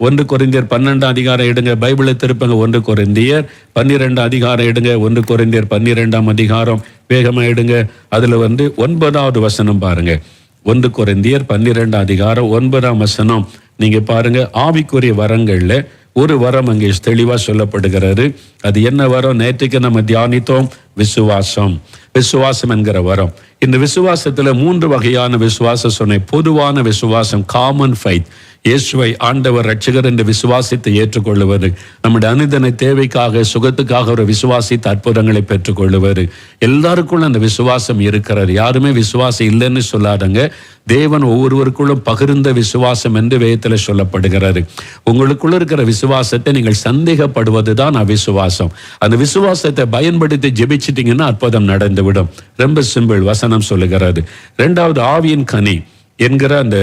1 கொரிந்தியர் 12 அதிகாரம் எடுங்க, பைபிளை திருப்பங்க. 1 கொரிந்தியர் 12 அதிகாரம் எடுங்க. 1 கொரிந்தியர் 12 அதிகாரம் வேகமா எடுங்க. அதுல 9வது வசனம் பாருங்க. 1 கொரிந்தியர் 12 அதிகாரம் 9ஆம் வசனம் நீங்க பாருங்க. ஆவிக்குரிய வரங்கள்ல ஒரு வரம் அங்கே தெளிவா சொல்லப்படுகிறது. அது என்ன வரம்? நேற்றுக்கு நம்ம தியானித்தோம், விசுவாசம். விசுவாசம் என்கிற வரம். இந்த விசுவாசத்துல 3 வகையான விசுவாசம் சொன்னேன். பொதுவான விசுவாசம், காமன் ஃபைத், இயேசுவை ஆண்டவர் ரட்சகர் என்ற விசுவாசத்தை ஏற்றுக்கொள்ளுவது, நம்முடைய அனுதின தேவைக்காக சுகத்துக்காக ஒரு விசுவாசித்த அற்புதங்களை பெற்றுக்கொள்ளுவது. எல்லாருக்குள்ள அந்த விசுவாசம் இருக்கிறது. யாருமே விசுவாசம் இல்லைன்னு சொல்லாதங்க. தேவன் ஒவ்வொருவருக்குள்ளும் பகிர்ந்த விசுவாசம் என்று வேதத்தில் சொல்லப்படுகிறது. உங்களுக்குள்ள இருக்கிற விசுவாசத்தை நீங்கள் சந்தேகப்படுவதுதான் அவிசுவாசம். அந்த விசுவாசத்தை பயன்படுத்தி ஜெபிச்சிட்டீங்கன்னா அற்புதம் நடந்துவிடும். ரொம்ப சிம்பிள். வசனம் சொல்லுகிறது. 2வது ஆவியின் கனி என்கிற அந்த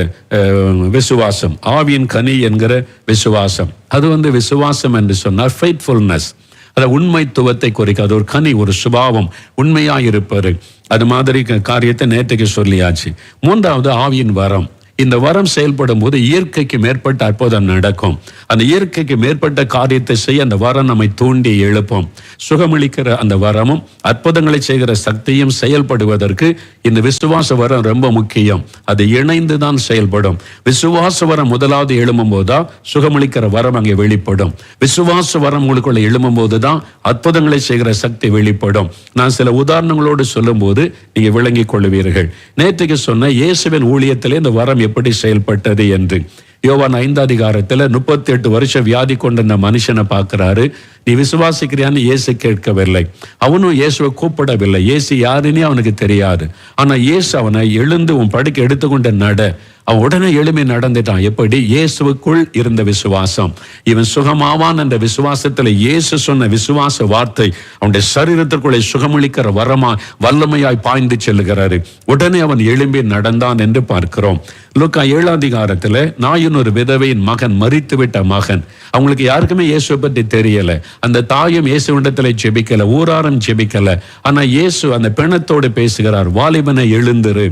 விசுவாசம். ஆவியின் கனி என்கிற விசுவாசம், அது விசுவாசம் என்று சொன்னால் ஃபெய்த்ஃபுல்னஸ், அது உண்மைத்துவத்தை குறிக்க. அது ஒரு கனி, ஒரு சுபாவம், உண்மையாயிருப்பது. அது மாதிரி காரியத்தை நேற்றுக்கு சொல்லியாச்சு. 3வது ஆவியின் வரம். இந்த வரம் செயல்படும் போது இயற்கைக்கு மேற்பட்ட அற்புதம் நடக்கும். அந்த இயற்கைக்கு மேற்பட்ட காரியத்தை செய்ய அந்த வரம் நம்மை தூண்டி எழுப்பும். சுகமளிக்கிற அந்த வரமும் அற்புதங்களை செய்கிற சக்தியும் செயல்படுவதற்கு இந்த விசுவாச வரம் ரொம்ப முக்கியம். அது இணைந்து தான் செயல்படும். விசுவாச வரம் முதலாவது எழும்பும் போதுதான் சுகமளிக்கிற வரம் அங்கே வெளிப்படும். விசுவாச வரம் உங்களுக்குள்ள எழும்பும் போதுதான் அற்புதங்களை செய்கிற சக்தி வெளிப்படும். நான் சில உதாரணங்களோடு சொல்லும் போது நீங்க விளங்கிக் கொள்ளுவீர்கள். நேற்றுக்கு சொன்ன இயேசுவின் ஊழியத்திலே இந்த வரம் எப்படி செயல்பட்டது என்று. யோவான் 5 அதிகாரத்தில் 38 வருஷம் வியாதி கொண்ட மனுஷனை பார்க்கிறாரு. நீ விசுவாசிக்கிறியான்னு இயேசு கேட்கவில்லை. அவனும் இயேசுவை கூப்பிடவில்லை. இயேசு யாருன்னே அவனுக்கு தெரியாது. ஆனா இயேசு அவனை எழுந்து உன் படுக்கை எடுத்துக்கொண்ட நட. அவன் உடனே எழுப்பி நடந்துட்டான். எப்படி? இயேசுவுக்குள் இருந்த விசுவாசம். இவன் சுகமாவான் என்ற விசுவாசத்துல இயேசு சொன்ன விசுவாச வார்த்தை அவனுடைய சரீரத்திற்குள்ளே சுகமளிக்கிற வரமா வல்லமையாய் பாய்ந்து செல்லுகிறாரு. உடனே அவன் எழும்பி நடந்தான் என்று பார்க்கிறோம். லூக்கா 7 அதிகாரத்துல நாயின் ஒரு விதவையின் மகன், மரித்து விட்ட மகன், அவங்களுக்கு யாருக்குமே இயேசுவை பற்றி தெரியல. அந்த தாயும் இயேசுவிடத்துல ஜெபிக்கல, ஊராரும் ஜெபிக்கல. ஆனா இயேசு அந்த பிணத்தோடு பேசுகிறார், வாலிபனை எழுந்திரு.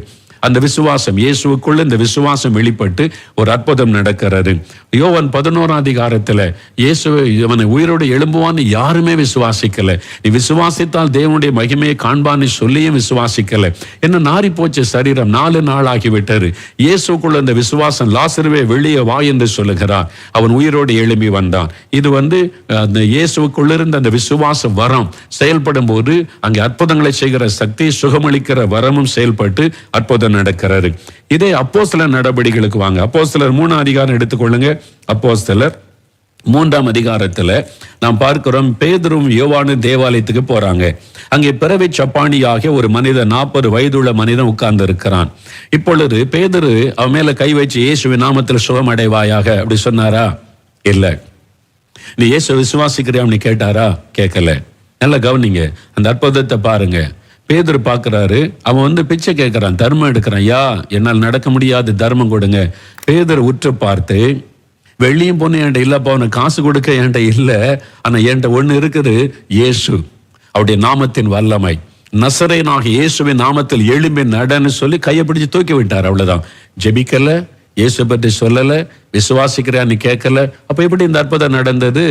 அந்த விசுவாசம், இயேசுக்குள்ள இந்த விசுவாசம் வெளிப்பட்டு ஒரு அற்புதம் நடக்கிறது. யோவான் 11 அதிகாரத்துல இயேசு இவனை உயிரோடு எழும்புவான்னு யாருமே விசுவாசிக்கல. நீ விசுவாசித்தால் தேவனுடைய மகிமையை காண்பான்னு சொல்லியும் விசுவாசிக்கல. என்ன நாரி போச்சு சரீரம், 4 நாள் ஆகிவிட்டது. இயேசுக்குள்ள இந்த விசுவாசம், லாசருவே வெளியே வா என்று சொல்லுகிறார். அவன் உயிரோடு எழும்பி வந்தான். இது அந்த இயேசுக்குள்ள இருந்த அந்த விசுவாச வரம் செயல்படும் போது அங்கே அற்புதங்களை செய்கிற சக்தி, சுகமளிக்கிற வரமும் செயல்பட்டு அற்புதம் நடக்கிறது. இதே அப்போஸ்தலர் நடபடிகளுக்கு வாங்க. அப்போஸ்தலர் 3 அதிகாரம் எடுத்துக்கொள்ளுங்க. அப்போஸ்தலர் 3ஆம் அதிகாரத்துல நாம் பார்க்கிறோம், பேதுரும் யோவானும் தேவாலயத்துக்கு போறாங்க. அங்கே பிறவி சப்பானியாக ஒரு மனிதன், 40 வயதுள்ள மனிதன் உட்கார்ந்து இருக்கிறான். இப்பொழுது பேதுரு அவன் மேல கை வச்சு இயேசுவின் நாமத்தில் சுகம் அடைவாயாக அப்படி சொன்னாரா? இல்ல. நீ இயேசு விசுவாசிக்கிறியா நீ கேட்டாரா? கேட்கல. நல்லா கவனிங்க, அந்த அற்புதத்தை பாருங்க. பேதுரு பார்க்கிறாரு, அவன் பிச்சை கேட்கிறான், தர்மம் எடுக்கிறான். யா, என்னால் நடக்க முடியாது, தர்மம் கொடுங்க. பேதுரு உற்று பார்த்து, வெள்ளியும் பொண்ணு என்கிட்ட இல்லப்பா, உனக்கு காசு கொடுக்க என்கிட்ட இல்லை, ஆனா என்கிட்ட ஒண்ணு இருக்குது, இயேசு, அவருடைய நாமத்தின் வல்லமை, நசரேயனாகிய இயேசுவின் நாமத்தில் எழும்பி நடன்னு சொல்லி கையை பிடிச்சு தூக்கி விட்டார். அவ்வளவுதான். ஜெபிக்கல, இயேசு பற்றி சொல்லல, விசுவாசிக்கிறான்னு கேட்கல. அப்ப எப்படி இந்த அற்புதம் நடந்தது?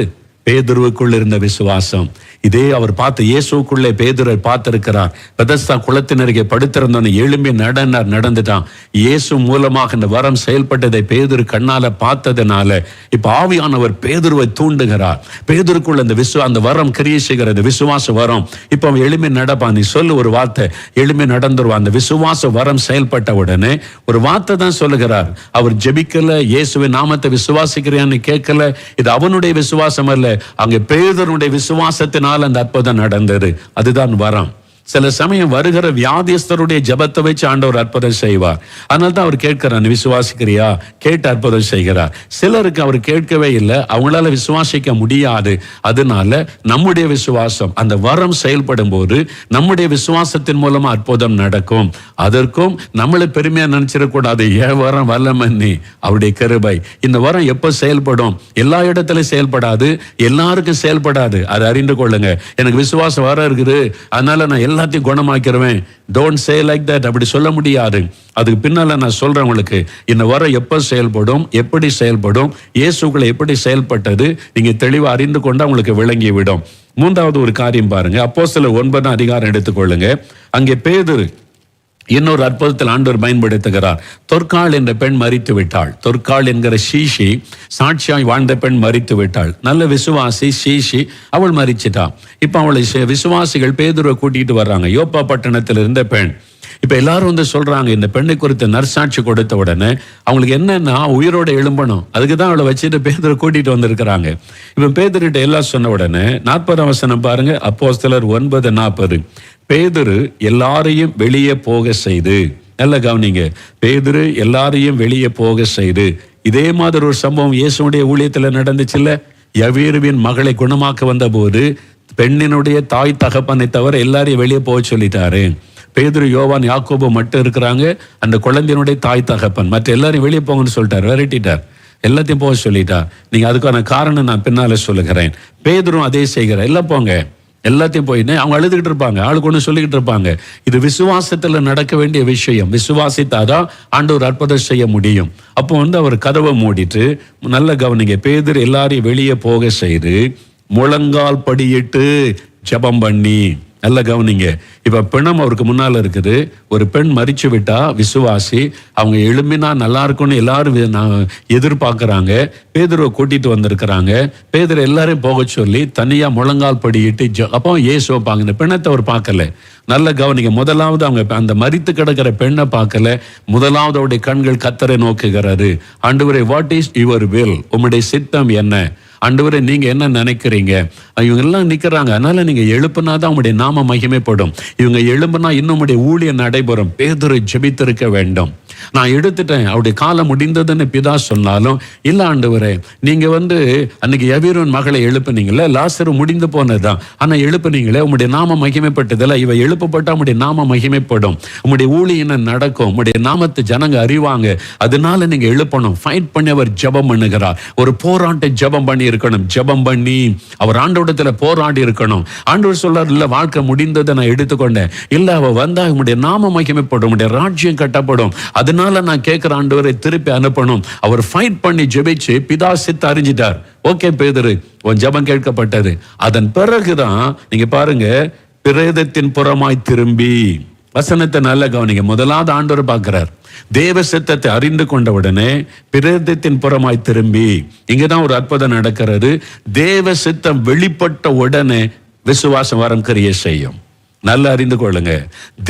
பேதுருவுக்குள் இருந்த விசுவாசம். இதே அவர் பார்த்து இயேசுக்குள்ளே பேதுரை பார்த்திருக்கிறார். பெதஸ்தா குளத்தினருகே படுத்திருந்தவனை எழும்பி நடந்துட்டான். இயேசு மூலமாக இந்த வரம் செயல்பட்டதை பேதுரு கண்ணால பார்த்ததுனால இப்ப ஆவியானவர் பேதுருவை தூண்டுகிறார். பேதுருக்குள்ள அந்த வரம் கிரியை செய்கிறது, விசுவாச வரம். இப்ப அவன் எழும்பி நடப்பான். நீ சொல்லு ஒரு வார்த்தை, எழும்பி நடந்துருவான். அந்த விசுவாச வரம் செயல்பட்ட உடனே ஒரு வார்த்தை தான் சொல்லுகிறார். அவர் ஜெபிக்கல, இயேசுவின் நாமத்தை விசுவாசிக்கிறான்னு கேட்கல. இது அவனுடைய விசுவாசம் அல்ல, அங்கே பேதுருடைய விசுவாசத்தினால் அந்த அற்புதம் நடந்தது. அதுதான் வரம். சில சமயம் வருகிற வியாதிஸ்தருடைய ஜபத்தை வச்சு ஆண்டவர் அற்புதம் செய்வார். அதனால தான் அவர் கேட்கிறார், விசுவாசிக்கிறியா? கேட்டு அற்புதம் செய்கிறார். சிலருக்கு அவர் கேட்கவே இல்லை, அவங்களால விசுவாசிக்க முடியாது. அதனால நம்முடைய விசுவாசம், அந்த வரம் செயல்படும் போது நம்முடைய விசுவாசத்தின் மூலமா அற்புதம் நடக்கும். அதற்கும் நம்மளை பெருமையா நினைச்சிடக்கூடாது. ஏன் வரம் வல்லமன்னி, அவருடைய கிருபை. இந்த வரம் எப்ப செயல்படும்? எல்லா இடத்துலயும் செயல்படாது, எல்லாருக்கும் செயல்படாது. அதை அறிந்து கொள்ளுங்க. எனக்கு விசுவாசம் வரம் இருக்குது, அதனால நான் எல்லாத்தையும் குணமாக்கிறவேன். Don't say like that. அப்படி சொல்ல முடியாது. அதுக்கு பின்னால நான் சொல்றேன் உங்களுக்கு, இந்த வரம் எப்ப செயல்படும், எப்படி செயல்படும், இயேசுக்குள்ள எப்படி செயல்பட்டது, நீங்க தெளிவா அறிந்து கொண்டா உங்களுக்கு விளங்கி விடும். மூன்றாவது ஒரு காரியம் பாருங்க, அப்போஸ்தலர் 9 அதிகாரம் எடுத்துக்கொள்ளுங்க. அங்கே பேதுரு இன்னொரு அற்புதத்தில் ஆண்டவர் பயன்படுத்துகிறார். தொற்காள் என்ற பெண் மரித்து விட்டாள். தொற்காள் என்கிற சீஷி, சாட்சியாய் வாழ்ந்த பெண் மரித்து விட்டாள். நல்ல விசுவாசி சீஷி, அவள் மரிச்சிட்டா. இப்ப அவளை விசுவாசிகள் பேதுருவை கூட்டிட்டு வர்றாங்க. யோப்பா பட்டணத்தில் இருந்த பெண். இப்ப எல்லாரும் வந்து சொல்றாங்க, இந்த பெண்ணை குறித்து நற்சாட்சி கொடுத்த உடனே அவங்களுக்கு என்னன்னா உயிரோட எழும்பணும். அதுக்குதான் அவளை வச்சுட்டு பேதுரு கூட்டிட்டு வந்திருக்கிறாங்க. இப்ப பேதுருட்ட எல்லாம் சொன்ன உடனே 40 வசனம் பாருங்க, அப்போஸ்தலர் 9:40. பேதுரு எல்லாரையும் வெளியே போக செய்து, நல்ல கவனிங்க, பேதுரு எல்லாரையும் வெளியே போக செய்து. இதே மாதிரி ஒரு சம்பவம் இயேசுடைய ஊழியத்துல நடந்துச்சுல்ல. யவீருவின் மகளை குணமாக்க வந்த போது பெண்ணினுடைய தாய் தகப்பனை தவிர எல்லாரையும் வெளியே போக சொல்லிட்டாரு. பேதுரு, யோவான், யாக்கோபு மட்டும் இருக்கிறாங்க. அந்த குழந்தையினுடைய தாய் தகப்பன் மற்ற எல்லாரையும் வெளியே போங்கன்னு சொல்லிட்டார், விரட்டிட்டார், எல்லாத்தையும் போக சொல்லிட்டார். நீங்க அதுக்கான காரணம் நான் பின்னால சொல்லுகிறேன். பேதுரும் அதே செய்கிறார், எல்லாம் போங்க, எல்லாத்தையும் போயின்னு அவங்க அழுதுகிட்டு இருப்பாங்க, ஆளுக்கு ஒன்று சொல்லிக்கிட்டு இருப்பாங்க. இது விசுவாசத்துல நடக்க வேண்டிய விஷயம். விசுவாசித்தாதான் ஆண்டவர் அற்புதம் செய்ய முடியும். அப்போ வந்து அவர் கதவை மூடிட்டு, நல்ல கவனிங்க, பேதுரு எல்லாரையும் வெளியே போக செய்து முழங்கால் படியிட்டு ஜெபம் பண்ணி. நல்ல கவனிங்க, இப்ப பிணம் அவருக்கு முன்னால இருக்குது. ஒரு பெண் மரிச்சு விட்டா, விசுவாசி, அவங்க எழும்பினா நல்லா இருக்கும்னு எல்லாரும் எதிர்பார்க்கிறாங்க. பேதுருவை கூட்டிட்டு வந்திருக்கிறாங்க. பேதுரு எல்லாரையும் போக சொல்லி தனியா முழங்கால் படியிட்டு அப்போ இயேசுவை பார்க்க, இந்த பிணத்தை அவர் பார்க்கல. நல்ல கவனிங்க, முதலாவது அவங்க அந்த மரித்து கிடக்கிற பெண்ணை பார்க்கல. முதலாவது அவருடைய கண்கள் கர்த்தரை நோக்குகிறாரு. ஆண்டவரே, வாட் இஸ் யுவர் வில், உம்முடைய சித்தம் என்ன? ஆண்டவரே, நீங்க என்ன நினைக்கிறீங்க? இவங்க எல்லாம் நிக்கிறாங்க, அதனால நீங்க எழுப்புனாதான் உங்களுடைய நாம மகிமைப்படும். இவங்க எழுப்புனா இன்னும் உடைய ஊழியம் நடைபெறும். பேதுரு ஜெபித்திருக்க வேண்டும். நான் எடுத்துட்டேன், அவருடைய காலம் முடிந்ததுன்னு பிதா சொன்னாலும், இல்ல ஆண்டவரே, நீங்க வந்து அன்னைக்கு யவீருவின் மகளை எழுப்புனீங்களே, லாசரு முடிந்து போனதுதான், ஆனா எழுப்புனீங்களே, உங்களுடைய நாம மகிமைப்பட்டதில்ல. இவ எழுப்பப்பட்டா உங்களுடைய நாம மகிமைப்படும், உங்களுடைய ஊழியம் நடக்கும், உங்களுடைய நாமத்தை ஜனங்க அறிவாங்க. அதனால நீங்க எழுப்பணும். ஃபைட் பண்ணி அவர் ஜெபம் பண்ணுகிறார். ஒரு போராட்ட ஜெபம் பண்ணி இருக்கணும். ஜெபம் பண்ணி அவர் ஆண்டவரிடத்துல போராடி இருக்கணும். ஆண்டவர் சொல்றார், இல்ல வாழ்க்கை முடிந்ததை நான் எடுத்துக்கொண்டேன், இல்ல அவ வந்தா உங்களுடைய நாம மகிமைப்படும், உங்களுடைய ராஜ்யம் கட்டப்படும், அதனால நான் கேட்கிற ஆண்டவரை திருப்பி அனுப்பணும். அவர் ஃபைட் பண்ணி ஜெபிச்சு பிதா சித்த அறிஞ்சிட்டார். ஓகே பேதுரு, உன் ஜெபம் கேட்கப்பட்டது. அதன் பிறகுதான் நீங்க பாருங்க, பிரேதத்தின் புறமாய் திரும்பி. வசனத்தை நல்ல கவனிங்க, முதலாவது ஆண்டவர் பார்க்கிறார். தேவ சித்தத்தை அறிந்து கொண்ட உடனே பிரேதத்தின் புறமாய் திரும்பி. இங்கதான் ஒரு அற்புதம் நடக்கிறது. தேவ சித்தம் வெளிப்பட்ட உடனே விசுவாசம் வரம் கிரியை செய்யும். நல்லா அறிந்து கொள்ளுங்க,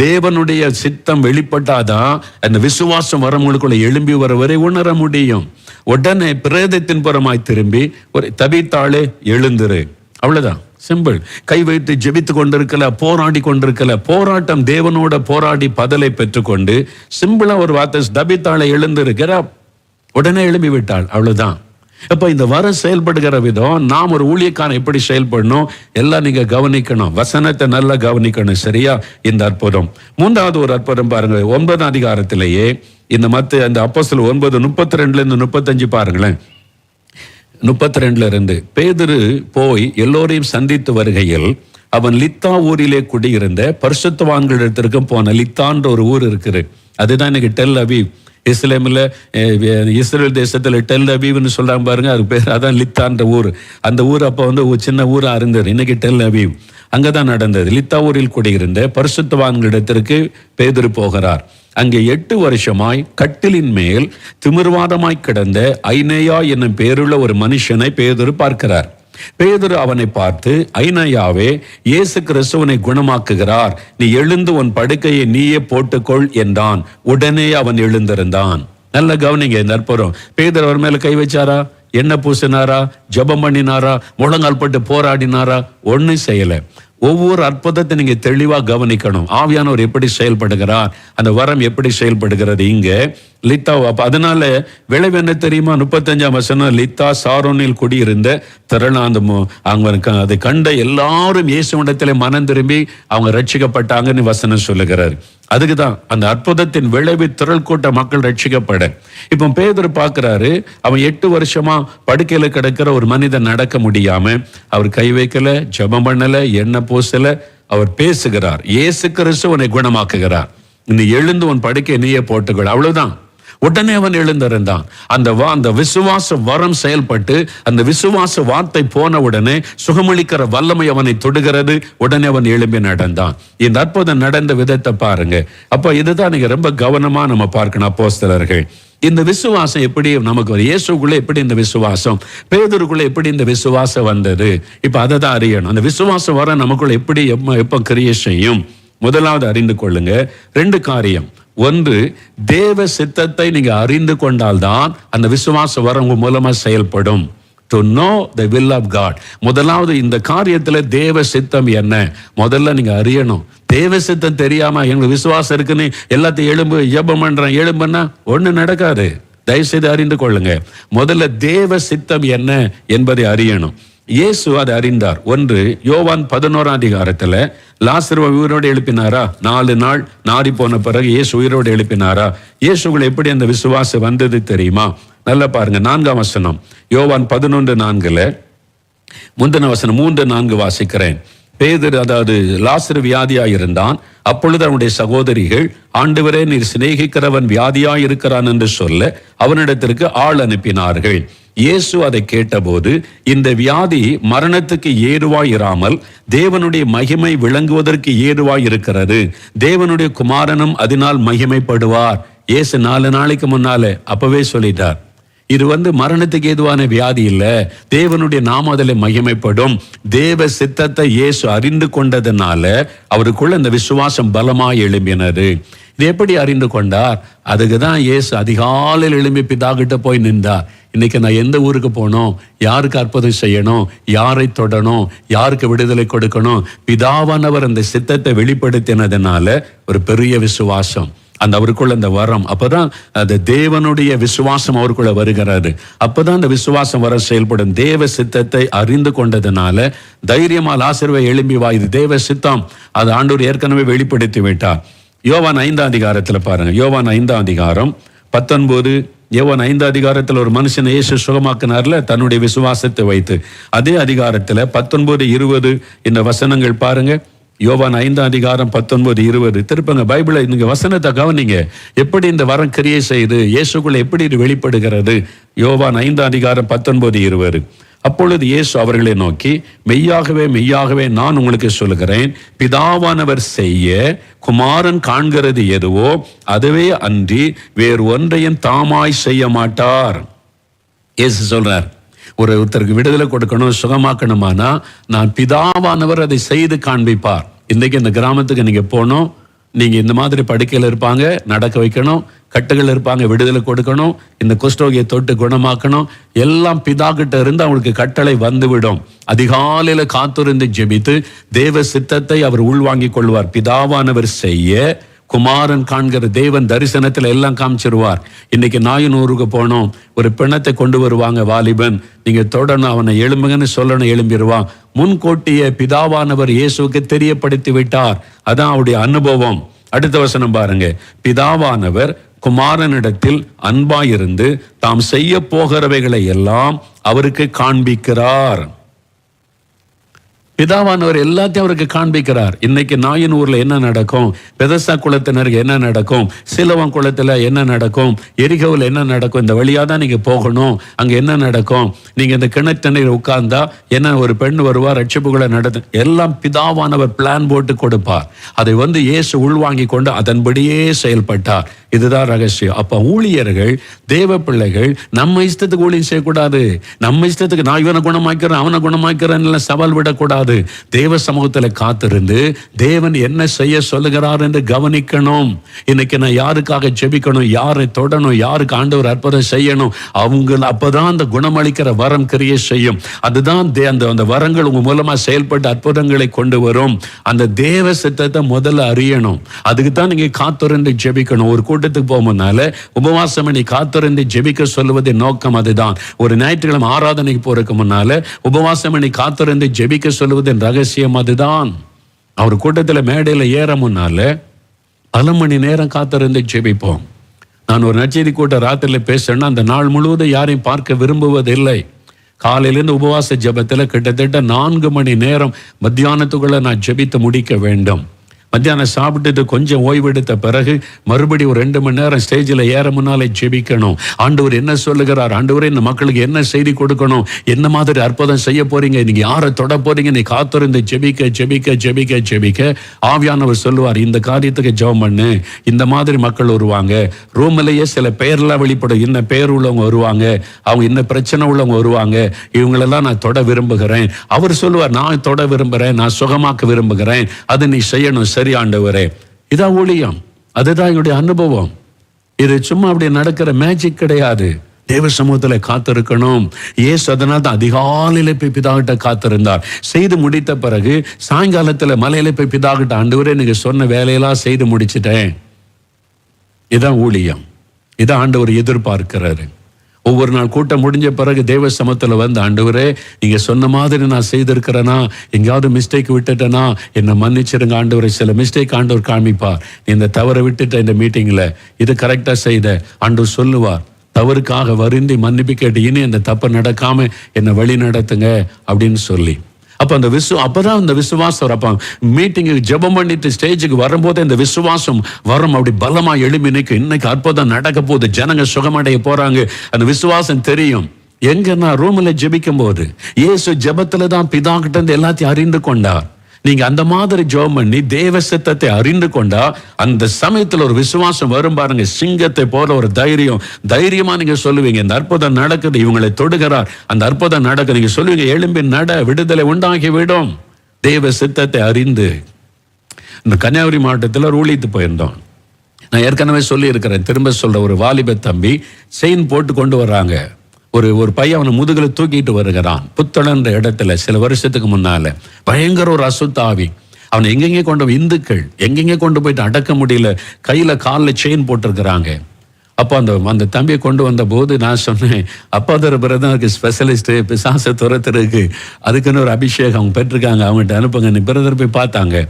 தேவனுடைய சித்தம் வெளிப்பட்டாதான் அந்த விசுவாசம் வரவங்களுக்குள்ள எழும்பி வர வரை உணர முடியும். உடனே பிரேதத்தின் புறமாய் திரும்பி, ஒரு தபித்தாளே எழுந்திரு, அவ்வளவுதான், சிம்பிள். கை வைத்து ஜெபித்து கொண்டிருக்கல, போராடி கொண்டிருக்கல, போராட்டம் தேவனோட போராடி பதிலை பெற்றுக்கொண்டு சிம்பிளா ஒரு வார்த்தை, தபித்தாளை எழுந்திருக்கிற, உடனே எழும்பி விட்டாள், அவ்வளவுதான். அப்ப இந்த வரம் செயல்படுகிற விதம், நாம் ஒரு ஊழியக்காரன் எப்படி செயல்படணும் எல்லாம் நீங்க கவனிக்கணும். வசனத்தை நல்லா கவனிக்கணும், சரியா? இந்த அற்புதம். மூன்றாவது ஒரு அற்புதம் பாருங்க, 9 அதிகாரத்திலேயே இந்த அந்த அப்போஸ்தலர் 9:32 35 பாருங்களேன். 32 பேதுரு போய் எல்லோரையும் சந்தித்து வருகையில் அவன் லித்தா ஊரிலே குடியிருந்த பரிசுத்தவான்களிடத்திற்கு போன. லித்தான்ற ஒரு ஊர் இருக்குது, அதுதான் இன்னைக்கு டெல் அவீவ். இஸ்ரேமில், இஸ்ரேல் தேசத்துல டெல் அவீவ்னு சொல்றாங்க பாருங்க, அது பேர் அதான் லித்தான்ற ஊர். அந்த ஊர் அப்போ வந்து ஒரு சின்ன ஊரா இருந்தது, இன்னைக்கு டெல் அவீவ். அங்கதான் நடந்தது. லித்தா ஊரில் குடியிருந்த பரிசுத்தவான்களிடத்திற்கு பேதுரு போகிறார். அங்கே 8 வருஷமாய் கட்டிலின் மேல் திமிர்வாதமாய் கிடந்த ஐனேயா என்னும் பேருள்ள ஒரு மனுஷனை பேதுரு பார்க்கிறார். பேதுரு அவனை பார்த்து, ஐனேயாவே, இயேசு கிறிஸ்துவனை குணமாக்குகிறார், நீ எழுந்து உன் படுக்கையை நீயே போட்டுக்கொள் என்றான். உடனே அவன் எழுந்திருந்தான். நல்ல கவனிங்க இந்த அற்புதம். பேதுரு அவர் மேல கை வச்சாரா? என்ன பூசினாரா? ஜெபம் பண்ணினாரா? முழங்கால் பட்டு போராடினாரா? ஒன்னும் செய்யல. ஒவ்வொரு அற்புதத்தை நீங்க தெளிவா கவனிக்கணும். ஆவியானவர் எப்படி செயல்படுகிறார், அந்த வரம் எப்படி செயல்படுகிறது. இங்க லித்தா, அதனால விளைவு என்ன தெரியுமா? 35ஆம் வசனம், லித்தா சாரோனில் குடியிருந்த திரளாந்த அவங்க அதை கண்ட எல்லாரும் இயேசுவிடத்திலே மனம் திரும்பி அவங்க ரட்சிக்கப்பட்டாங்கன்னு வசனம் சொல்லுகிறார். அதுக்குதான் அந்த அற்புதத்தின் விளைவு திரள் கூட்ட மக்கள் ரட்சிக்கப்பட. இப்ப பேதுரு பார்க்கிறாரு, அவன் 8 வருஷமா படுக்கையில கிடக்கிற ஒரு மனிதன் நடக்க முடியாம, அவர் கை வைக்கல, ஜெபம் பண்ணல, எண்ணெய் பூசல, அவர் பேசுகிறார். இயேசு கிறிஸ்து உன்னை குணமாக்குகிறார். நீ எழுந்து உன் படுக்கை நீயே போட்டுக்கொள், அவ்வளவுதான். உடனே அவன் எழுந்திருந்தான். அந்த விசுவாச வரம் செயல்பட்டு அந்த விசுவாச வார்த்தை போன உடனே சுகமளிக்கிற வல்லமை அவனை தொடுகிறது. உடனே அவன் எழும்பி நடந்தான். இந்த அற்புதம் நடந்த விதத்தை பாருங்க. அப்ப இதுதான் நீங்க ரொம்ப கவனமா நம்ம பார்க்கணும். அப்போஸ்தலர்கள் இந்த விசுவாசம் எப்படி நமக்கு, இயேசுக்குள்ள எப்படி இந்த விசுவாசம், பேதுருக்குள்ள எப்படி இந்த விசுவாசம் வந்தது, இப்ப அதை தான் அறியணும். அந்த விசுவாசம் வர நமக்குள்ள எப்படி எப்ப கிரியை செய்யும்? முதலாவது அறிந்து கொள்ளுங்க 2 காரியம். ஒன்று, தேவ சித்தத்தை நீங்க அறிந்து கொண்டால்தான் அந்த விசுவாச வரம் உங்க மூலமா செயல்படும். To know the will of God. முதலாவது இந்த காரியத்துல தேவ சித்தம் என்ன முதல்ல நீங்க அறியணும். தேவ சித்தம் தெரியாம எங்களுக்கு விசுவாசம் இருக்குன்னு எல்லாத்தையும் எழும்புன்னா ஒண்ணு நடக்காது. தயவுசெய்து அறிந்து கொள்ளுங்க. முதல்ல தேவ சித்தம் என்ன என்பதை அறியணும். இயேசு அதை அறிந்தார். ஒன்று, யோவான் 11ஆம் அதிகாரத்துல லாசருவை உயிரோடு எழுப்பினாரா? 4 நாள் நாரி போன பிறகு இயேசு உயிரோடு எழுப்பினாரா? இயேசுக்குள்ள எப்படி அந்த விசுவாசம் வந்தது தெரியுமா? நல்லா பாருங்க. 4ஆம் வசனம், யோவான் 11:4 முந்தின வசனம் 3-4 வாசிக்கிறேன். பேதுரு, அதாவது லாசரு வியாதியாயிருந்தான். அப்பொழுது அவனுடைய சகோதரிகள், ஆண்டவரே நீர் சிநேகிக்கிறவன் வியாதியாயிருக்கிறான் என்று சொல்ல அவனிடத்திற்கு ஆள் அனுப்பினார்கள். இயேசு அதை கேட்டபோது, இந்த வியாதி மரணத்துக்கு ஏதுவாய் இராமல் தேவனுடைய மகிமை விளங்குவதற்கு ஏதுவாய் இருக்கிறது. தேவனுடைய குமாரனும் அதனால் மகிமைப்படுவார். இயேசு 4 நாளைக்கு முன்னாலே அப்பவே சொல்லிட்டார், இது மரணத்துக்கு ஏதுவான வியாதி இல்ல, தேவனுடைய நாமம் அதில் மகிமைப்படும். தேவ சித்தத்தை இயேசு அறிந்து கொண்டதுனால அவருக்குள்ள இந்த விசுவாசம் பலமாய் எழும்பினது. இது எப்படி அறிந்து கொண்டார்? அதுக்குதான் இயேசு அதிகாலையில் எழும்பி பிதா கிட்ட போய் நின்றார். இன்னைக்கு நான் எந்த ஊருக்கு போனோம், யாருக்கு அற்புதம் செய்யணும், யாரை தொடணும், யாருக்கு விடுதலை கொடுக்கணும், பிதாவானவர் அந்த சித்தத்தை வெளிப்படுத்தினதுனால ஒரு பெரிய விசுவாசம் அந்த அவருக்குள்ள அந்த வரம். அப்பதான் அந்த தேவனுடைய விசுவாசம் அவருக்குள்ள வருகிறது. அப்பதான் அந்த விசுவாசம் வர செயல்படும். தேவ சித்தத்தை அறிந்து கொண்டதுனால தைரியமா லாசருவை எழும்பி வா, இது தேவ சித்தம், அது ஆண்டவர் ஏற்கனவே வெளிப்படுத்தி விட்டார். யோவான் 5ஆம் அதிகாரத்துல பாருங்க. யோவான் 5ஆம் அதிகாரம் 19. யோவான் 5ஆம் அதிகாரத்தில் ஒரு மனுஷனை இயேசு சுகமாக்கினார்ல தன்னுடைய விசுவாசத்தை வைத்து. அதே அதிகாரத்துல 19-20 இந்த வசனங்கள் பாருங்க. யோவான் 5ஆம் அதிகாரம் 19-20 திருப்பங்க பைபிளை நீங்க வசனத்தை கவனிங்க. எப்படி இந்த வரம் கிரியை செய்து இயேசுக்குள்ள எப்படி இது வெளிப்படுகிறது? யோவான் 5ஆம் அதிகாரம் 19-20. அப்பொழுது இயேசு அவர்களை நோக்கி, மெய்யாகவே மெய்யாகவே நான் உங்களுக்கு சொல்லுகிறேன், பிதாவானவர் செய்ய குமாரன் காண்கிறது எதுவோ அதுவே அன்றி வேறு ஒன்றையும் தாமாய் செய்ய மாட்டார். இயேசு சொல்றார், ஒருத்தருக்கு விடுதலை கொடுக்கணும், சுகமாக்கணுமானா நான் பிதாவானவர் அதை செய்து காண்பிப்பார். இன்னைக்கு இந்த கிராமத்துக்கு நீங்க போனோம், நீங்க இந்த மாதிரி படுக்கையில் இருப்பாங்க, நடக்க வைக்கணும், கட்டுகள் இருப்பாங்க, விடுதலை கொடுக்கணும், இந்த குஷ்டரோகியை தொட்டு குணமாக்கணும், எல்லாம் பிதா கிட்ட இருந்து அவங்களுக்கு கட்டளை வந்துவிடும். அதிகாலையில காத்திருந்து ஜெபித்து தேவ சித்தத்தை அவர் உள்வாங்கிக் கொள்வார். பிதாவானவர் செய்ய குமாரன் காண்கிற தேவன் தரிசனத்துல எல்லாம் காமிச்சிருவார். இன்னைக்கு நாயனூருக்கு போனோம், ஒரு பிணத்தை கொண்டு வருவாங்க, வாலிபன், நீங்க தொடணும், அவனை எழும்புங்கன்னு சொல்லணும், எழும்பிடுவான். முன்கூட்டிய பிதாவானவர் இயேசுக்கு தெரியப்படுத்தி விட்டார். அதான் அவருடைய அனுபவம். அடுத்த வசனம் பாருங்க. பிதாவானவர் குமாரனிடத்தில் அன்பாயிருந்து தாம் செய்ய போகிறவைகளை எல்லாம் அவருக்கு காண்பிக்கிறார். பிதாவானவர் எல்லாத்தையும் அவருக்கு காண்பிக்கிறார். இன்னைக்கு நாயனூர்ல என்ன நடக்கும், பெதஸ்தா குளத்தினருக்கு என்ன நடக்கும், சிலவம் குளத்துல என்ன நடக்கும், எரிகோவில் என்ன நடக்கும், இந்த வழியா தான் நீங்க போகணும், அங்க என்ன நடக்கும், நீங்க இந்த கிணற்றினர் உட்கார்ந்தா என்ன, ஒரு பெண் வருவார், ரட்சிப்புகளை நடத்து, எல்லாம் பிதாவானவர் பிளான் போட்டு கொடுப்பார். அதை இயேசு உள்வாங்கி கொண்டு அதன்படியே செயல்பட்டார். இதுதான் ரகசியம். அப்ப ஊழியர்கள், தேவ பிள்ளைகள் நம்ம இஷ்டத்துக்கு ஊழியம் செய்யக்கூடாது. நம்ம இஷ்டத்துக்கு நான் இவனை குணமாக்கிறேன் அவனை குணமாக்கிறேன் சவால் விடக்கூடாது. தேவ சமூகத்துல காத்திருந்து தேவன் என்ன செய்ய சொல்லுகிறார் என்று கவனிக்கணும். இன்னைக்கு நான் யாருக்காக ஜெபிக்கணும், யாரை தொடணும், யாருக்கு ஆண்டவர் அற்புதம் செய்யணும், அவங்க அப்பதான் அந்த குணமளிக்கிற வரம் கிரியை செய்யும். அதுதான் அந்த வரங்கள் உங்க மூலமா செயல்பட்டு அற்புதங்களை கொண்டு வரும். அந்த தேவ சித்தத்தை முதல்ல அறியணும். அதுக்கு தான் நீங்க காத்திருந்து ஜெபிக்கணும். ஒரு கூட்டத்துக்கு போகும்போதுனால உபவாசம் பண்ணி காத்திருந்து ஜெபிக்க சொல்லுவதே நோக்கம். அதுதான் ஒரு ஞாயிற்றுக்கிழமை ஆராதனைக்கு போறதுக்கு முன்னால உபவாசம் பண்ணி காத்திருந்து ஜெபிக்க சொல்லுவதன் ரகசியம் அதுதான். அவர் கூட்டத்துல மேடையில ஏற முன்னால பல மணி நேரம் காத்திருந்து ஜெபிப்போம். நான் ஒரு நற்செய்தி கூட்ட ராத்திரில பேசுறேன்னா அந்த நாள் முழுவதும் யாரையும் பார்க்க விரும்புவதில்லை. காலையிலேருந்து உபவாச ஜெபத்தில் கிட்டத்தட்ட 4 மணி நேரம் மத்தியானத்துக்குள்ள நான் ஜெபித்து முடிக்க வேண்டும். மத்தியானம் சாப்பிட்டுட்டு கொஞ்சம் ஓய்வெடுத்த பிறகு மறுபடியும் ஒரு 2 மணி நேரம் ஸ்டேஜில் ஏற முன்னாலே ஜெபிக்கணும். ஆண்டவர் என்ன சொல்லுகிறார், ஆண்டவரே இந்த மக்களுக்கு என்ன செய்தி கொடுக்கணும், என்ன மாதிரி அற்புதம் செய்ய போறீங்க, நீங்க யாரை தொட போறீங்க, நீ காத்திருந்து ஜெபிக்க ஜெபிக்க ஜெபிக்க ஜெபிக்க ஆவியானவர் சொல்லுவார், இந்த காரியத்துக்கு ஜெபம் பண்ணு, இந்த மாதிரி மக்கள் வருவாங்க. ரூம்லயே சில பெயர்லாம் வெளிப்படும், இன்ன பெயர் உள்ளவங்க வருவாங்க, அவங்க இன்ன பிரச்சனை உள்ளவங்க வருவாங்க, இவங்களெல்லாம் நான் தொட விரும்புகிறேன். அவர் சொல்லுவார், நான் தொட விரும்புகிறேன், நான் சுகமாக்க விரும்புகிறேன், அது நீ செய்யணும். சரி ஆண்டவரே. இதான் ஊழியம், அதுதான் என்னுடைய அனுபவம். இது சும்மா அப்படி நடக்கிற மேஜிக் கிடையாது. தேவ சமூகத்துல காத்திருக்கணும். இயேசு அதனால தான் அதிகாலையில போய் பிதாகிட்ட காத்திருந்தார். செய்து முடித்த பிறகு சாயங்காலத்துல மலையில போய் பிதாகிட்ட, ஆண்டவரே நீங்க சொன்ன வேலையெல்லாம் செய்து முடிச்சிட்டேன். இதான் ஊழியம், இதான் ஆண்டவர் எதிர்பார்க்கிறாரு. ஒவ்வொரு நாள் கூட்டம் முடிஞ்ச பிறகு தேவ சமூகத்துல வந்து, ஆண்டவரே நீங்க சொன்ன மாதிரி நான் செய்திருக்கிறேனா, எங்கேயாவது மிஸ்டேக் விட்டுட்டேனா என்னை மன்னிச்சிருங்க ஆண்டவரே. சில மிஸ்டேக் ஆண்டவர் காமிப்பார், நீ இந்த தவறை விட்டுட்ட, இந்த மீட்டிங்ல இது கரெக்டா செய்த ஆண்டவர் சொல்லுவார். தவறுக்காக வருந்தி மன்னிப்பு கேட்டு இனி அந்த தப்பை நடக்காம என்னை வழி நடத்துங்க அப்படின்னு சொல்லி. அப்ப அந்த அப்பதான் அந்த விசுவாசம் அப்ப மீட்டிங்கு ஜெபம் பண்ணிட்டு ஸ்டேஜுக்கு வரும்போது இந்த விசுவாசம் வரும், அப்படி பலமா எழுப்பி நிற்கும். இன்னைக்கு அற்புதம் நடக்க போகுது, ஜனங்க சுகமடைய போறாங்க. அந்த விசுவாசம் தெரியும். எங்கன்னா ரூம்ல ஜெபிக்கும் போது இயேசு ஜெபத்துல தான் பிதா கிட்ட இருந்து எல்லாத்தையும் அறிந்து கொண்டார். நீங்க அந்த மாதிரி ஜெபம் பண்ணி தேவ சித்தத்தை அறிந்து கொண்டா அந்த சமயத்துல ஒரு விசுவாசம் வரும் பாருங்க, சிங்கத்தை போல ஒரு தைரியமா நீங்க சொல்லுவீங்க, இந்த அற்புதம் நடக்குது, இவங்களை தொடுகிறார், அந்த அற்புதம் நடக்குது, நீங்க சொல்லுவீங்க, எழும்பி நட, விடுதலை உண்டாகி விடும். தேவ சித்தத்தை அறிந்து. இந்த கன்னியாகுமரி மாவட்டத்தில் ஒரு ஊழியத்து போயிருந்தோம். நான் ஏற்கனவே சொல்லி இருக்கிறேன், திரும்ப சொல்ற, ஒரு வாலிப தம்பி செயின் போட்டு கொண்டு வர்றாங்க. ஒரு பையன் அவனை முதுகுல தூக்கிட்டு வருகிறான். புத்தளன்ற இடத்துல சில வருஷத்துக்கு முன்னால பயங்கர ஒரு அசுத்தாவி அவனை எங்கெங்கே கொண்டு இந்துக்கள் எங்கெங்கே கொண்டு போயிட்டு அடக்க முடியல, கையில காலில் செயின் போட்டிருக்கிறாங்க. அப்போ அந்த தம்பியை கொண்டு வந்த போது நான் சொன்னேன், அப்பா தர பிரதருக்கு ஸ்பெஷலிஸ்ட் பிசாசை துரத்துறதுக்கு அதுக்குன்னு ஒரு அபிஷேகம் அவங்க பெற்றிருக்காங்க, அவங்ககிட்ட அனுப்புங்க. நீ பிரதர் போய் பார்த்தாங்க.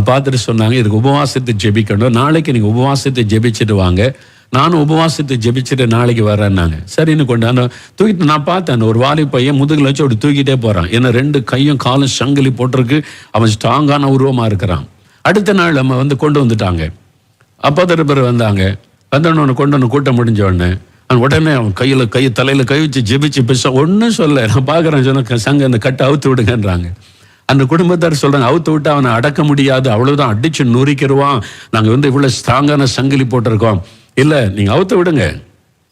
பார்த்துட்டு சொன்னாங்க, இதுக்கு உபவாசத்தை ஜெபிக்கணும், நாளைக்கு நீங்க உபவாசத்தை ஜெபிச்சுட்டு வாங்க, நானும் உபவாசத்தை ஜெபிச்சுட்டு நாளைக்கு வரேன்னாங்க. சரின்னு கொண்டாந்து தூக்கிட்டு நான் பார்த்தேன், ஒரு வாலி பையன் முதுகுல வச்சு அப்படி தூக்கிட்டே போறான். ஏன்னா 2 கையும் காலும் சங்கிலி போட்டிருக்கு, அவன் ஸ்ட்ராங்கான உருவமா இருக்கிறான். அடுத்த நாள் நம்ம கொண்டு வந்துட்டாங்க. அப்பா தரப்பர் வந்தாங்க. வந்தோன்னு கொண்டு கூட்டம் முடிஞ்ச உடனே அவன் தலையில கை வச்சு ஜெபிச்சு பேச ஒன்னும் சொல்ல. நான் பாக்குறேன், சொன்ன சங்க அந்த கட்டை அவுத்து விடுங்கன்றாங்க. அந்த குடும்பத்தார் சொல்றாங்க, அவுத்து விட்டு அவனை அடக்க முடியாது, அவ்வளவுதான், அடிச்சு நொறிக்கிடுவான், நாங்க இவ்வளவு ஸ்ட்ராங்கான சங்கிலி போட்டிருக்கோம். இல்ல, நீங்க அவுத்து விடுங்க,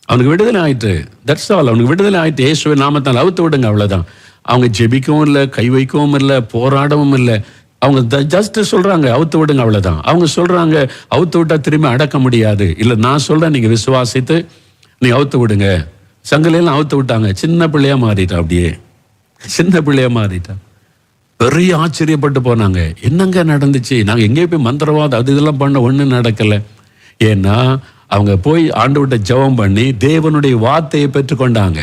அவனுக்கு விடுதலை ஆயிட்டு, தட்ஸ் ஆல், அவனுக்கு விடுதலை ஆயிட்டு, இயேசுவின் நாமத்தால் அவுத்து விடுங்க, அவ்வளவுதான். அவங்க ஜெபிக்கவும் இல்லை, கை வைக்கவும் இல்லை, போராடவும் இல்லை, அவங்க ஜஸ்ட் சொல்றாங்க அவுத்து விடுங்க, அவ்வளவுதான். அவங்க சொல்றாங்க அவுத்து விட்டா திரும்பி அடக்க முடியாது. இல்ல, நான் சொல்றேன், நீங்க விசுவாசித்து நீ அவுத்து விடுங்க. சங்கிலியெல்லாம் அவுத்து விட்டாங்க. சின்ன பிள்ளையா மாறிட்டான், அப்படியே சின்ன பிள்ளையா மாறிட்டான். பெரிய ஆச்சரியப்பட்டு போனாங்க, என்னங்க நடந்துச்சு, நாங்க எங்கேயும் போய் மந்திரவாதம் அது இதெல்லாம் பண்ண ஒண்ணும் நடக்கல. ஏன்னா அவங்க போய் ஆண்டவர்கிட்ட ஜெபம் பண்ணி தேவனுடைய வார்த்தையை பெற்றுக்கொண்டாங்க.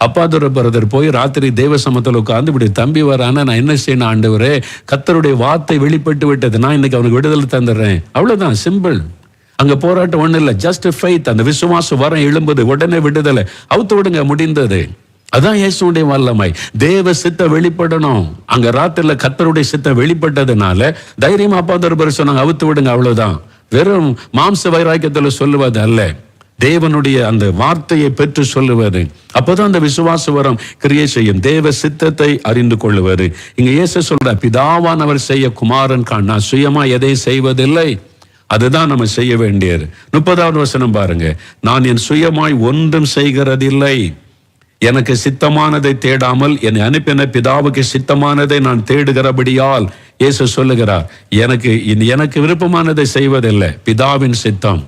அப்பாதுர பிரதர் போய் ராத்திரி தேவ சமத்தில் உட்கார்ந்து, இப்படி தம்பி வரானா, நான் என்ன செய்யணும் ஆண்டவரே, கர்த்தருடைய வார்த்தை வெளிப்பட்டு விட்டது, நான் இன்னைக்கு அவனுக்கு விடுதலை தந்துடுறேன், அவ்வளவுதான், சிம்பிள். அங்க போராட்டம் ஒண்ணு இல்லை, ஜஸ்ட் ஃபெய்த். அந்த விசுவாசம் வரம் எழும்புது, உடனே விடுதலை, அவுத்து விடுங்க, முடிந்தது. அதான் இயேசுடைய வல்லமை. தேவ சித்தம் வெளிப்படணும். அங்க ராத்திரில கர்த்தருடைய சித்தம் வெளிப்பட்டதுனால தைரியமா அப்பாதுர சொன்னாங்க, அவுத்து விடுங்க, அவ்வளவுதான். வெறும் மாம்ச வைராக்கியத்துல சொல்லுவது அல்ல, தேவனுடைய அந்த வார்த்தையை பெற்று சொல்லுவது. அப்போதான் அந்த விசுவாச வரம் கிரியை செய்யும். தேவ சித்தத்தை அறிந்து கொள்ளுவது. இங்க இயேசு சொல்ற, பிதாவானவர் செய்ய குமாரன் காண், நான் சுயமா எதை செய்வதில்லை, அதுதான் நம்ம செய்ய வேண்டியது. 30வது வசனம் பாருங்க, நான் என் சுயமாய் ஒன்றும் செய்கிறதில்லை, எனக்கு சித்தமானதை தேடாமல் என்னை அனுப்பின பிதாவுக்கு சித்தமானதை நான் தேடுகிறபடியால் இயேசு சொல்லுகிறார், எனக்கு விருப்பமானதை செய்வதில்லை, பிதாவின் சித்தம்.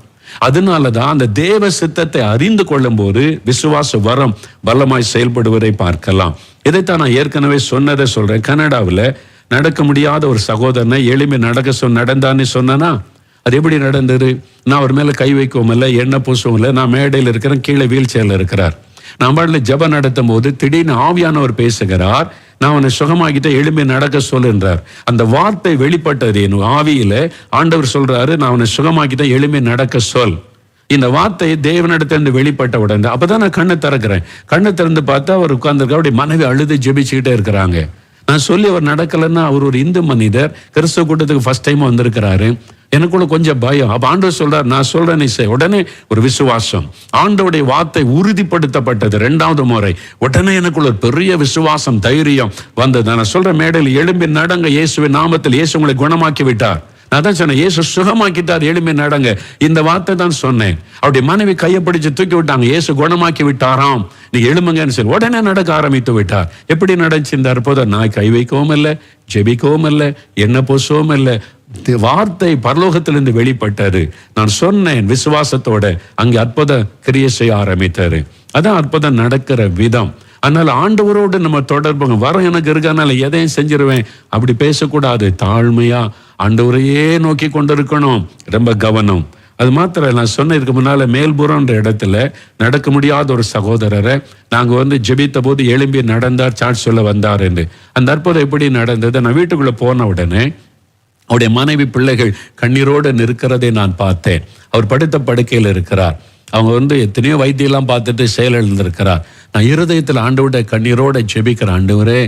அதனாலதான் அந்த தேவ சித்தத்தை அறிந்து கொள்ளும் போது விசுவாச வரம் வல்லமாய் செயல்படுவதை பார்க்கலாம். இதைத்தான் நான் ஏற்கனவே சொன்னதை சொல்றேன். கனடாவில் நடக்க முடியாத ஒரு சகோதரனை எளிமை நடந்தான்னு சொன்னா, அது எப்படி நடந்தது? நான் அவர் மேல கை வைக்கவும் இல்லை, எண்ணெய் பூசவும் இல்லை, நான் மேடையில் இருக்கிறேன், கீழே வீல் சேர்ல இருக்கிறார். நம்மள ஜெபம் நடத்தும் போது திடீர்னு ஆவியானவர் பேசுகிறார், நான் அவனை சுகமாகிட்ட எளிமை நடக்க சொல்லுன்றார். அந்த வார்த்தை வெளிப்பட்டது என் ஆவியில. ஆண்டவர் சொல்றாரு, நான் அவனை சுகமாக்கிட்ட எளிமை நடக்க சொல். இந்த வார்த்தை தேவனிடத்திலிருந்து வெளிப்பட்ட உடனே அப்பதான் நான் கண்ணை திறக்கிறேன். கண்ணை திறந்து பார்த்தா அவர் உட்கார்ந்துருக்க, அவருடைய மனைவி அழுது ஜெபிச்சுக்கிட்டே இருக்கிறாங்க. நான் சொல்லி அவர் நடக்கலைன்னா, அவர் ஒரு இந்து மனிதர், கிறிஸ்தவ கூட்டத்துக்கு ஃபர்ஸ்ட் டைம் வந்திருக்கிறாரு. எனக்குள்ள கொஞ்சம் பயம். அப்ப ஆண்டவர் சொல்றார், நான் சொல்றேன் நீ செய். உடனே ஒரு விசுவாசம், ஆண்டவருடைய வார்த்தை உறுதிப்படுத்தப்பட்டது 2வது முறை. உடனே எனக்குள்ள ஒரு பெரிய விசுவாசம், தைரியம் வந்தது. நான் சொல்ற மேடையில் எழும்பி நடங்க, இயேசுவின் நாமத்தில் இயேசு உங்களை குணமாக்கி விட்டார். நான் தான் சொன்னேன், இயேசு சுகமாக்கிட்டார், எழும்பி நடங்க. இந்த வார்த்தை தான் சொன்னேன். அவருடைய மனைவி கையை பிடிச்சு தூக்கி விட்டாங்க, இயேசு குணமாக்கி விட்டாராம், நீ எழும்புங்கன்னு சொல்லி உடனே நடக்க ஆரம்பித்து விட்டார். எப்படி நடந்துச்சு இந்த அற்புதம்? நான் கை வைக்கவும் இல்லை, ஜெபிக்கவும் இல்லை, எண்ணெய் பூசவும் இல்லை. வார்த்தை பரலோகத்திலிருந்து வெளிப்பட்டாரு. நான் சொன்னேன் விசுவாசத்தோட, அங்கே அற்புத கிரியை செய்ய ஆரம்பித்தாரு. அதான் அற்புதம் நடக்கிற விதம். அதனால ஆண்டவரோடு நம்ம தொடர்புங்க. வரம் எனக்கு இருக்கனால எதையும் செஞ்சிருவேன் அப்படி பேசக்கூடாது. தாழ்மையா ஆண்டவரையே நோக்கி கொண்டிருக்கணும். ரொம்ப கவனம். அது மாத்திரம் நான் சொன்ன இதுக்கு முன்னால மேல்புறம்ன்ற இடத்துல நடக்க முடியாத ஒரு சகோதரரை நாங்க ஜெபித்த போது எழும்பி நடந்தார், சாட்சி சொல்ல வந்தார் என்று. அந்த அற்புதம் எப்படி நடந்தது? நான் வீட்டுக்குள்ள போன உடனே அவருடைய மனைவி பிள்ளைகள் கண்ணீரோடு நிற்கிறதை நான் பார்த்தேன். அவர் படுத்த படுக்கையில் இருக்கிறார். அவங்க எத்தனையோ வைத்தியெல்லாம் பார்த்துட்டு செயலிழந்திருக்கிறார். நான் இருதயத்தில் ஆண்டவருடைய கண்ணீரோட ஜெபிக்கிறேன், ஆண்டவரே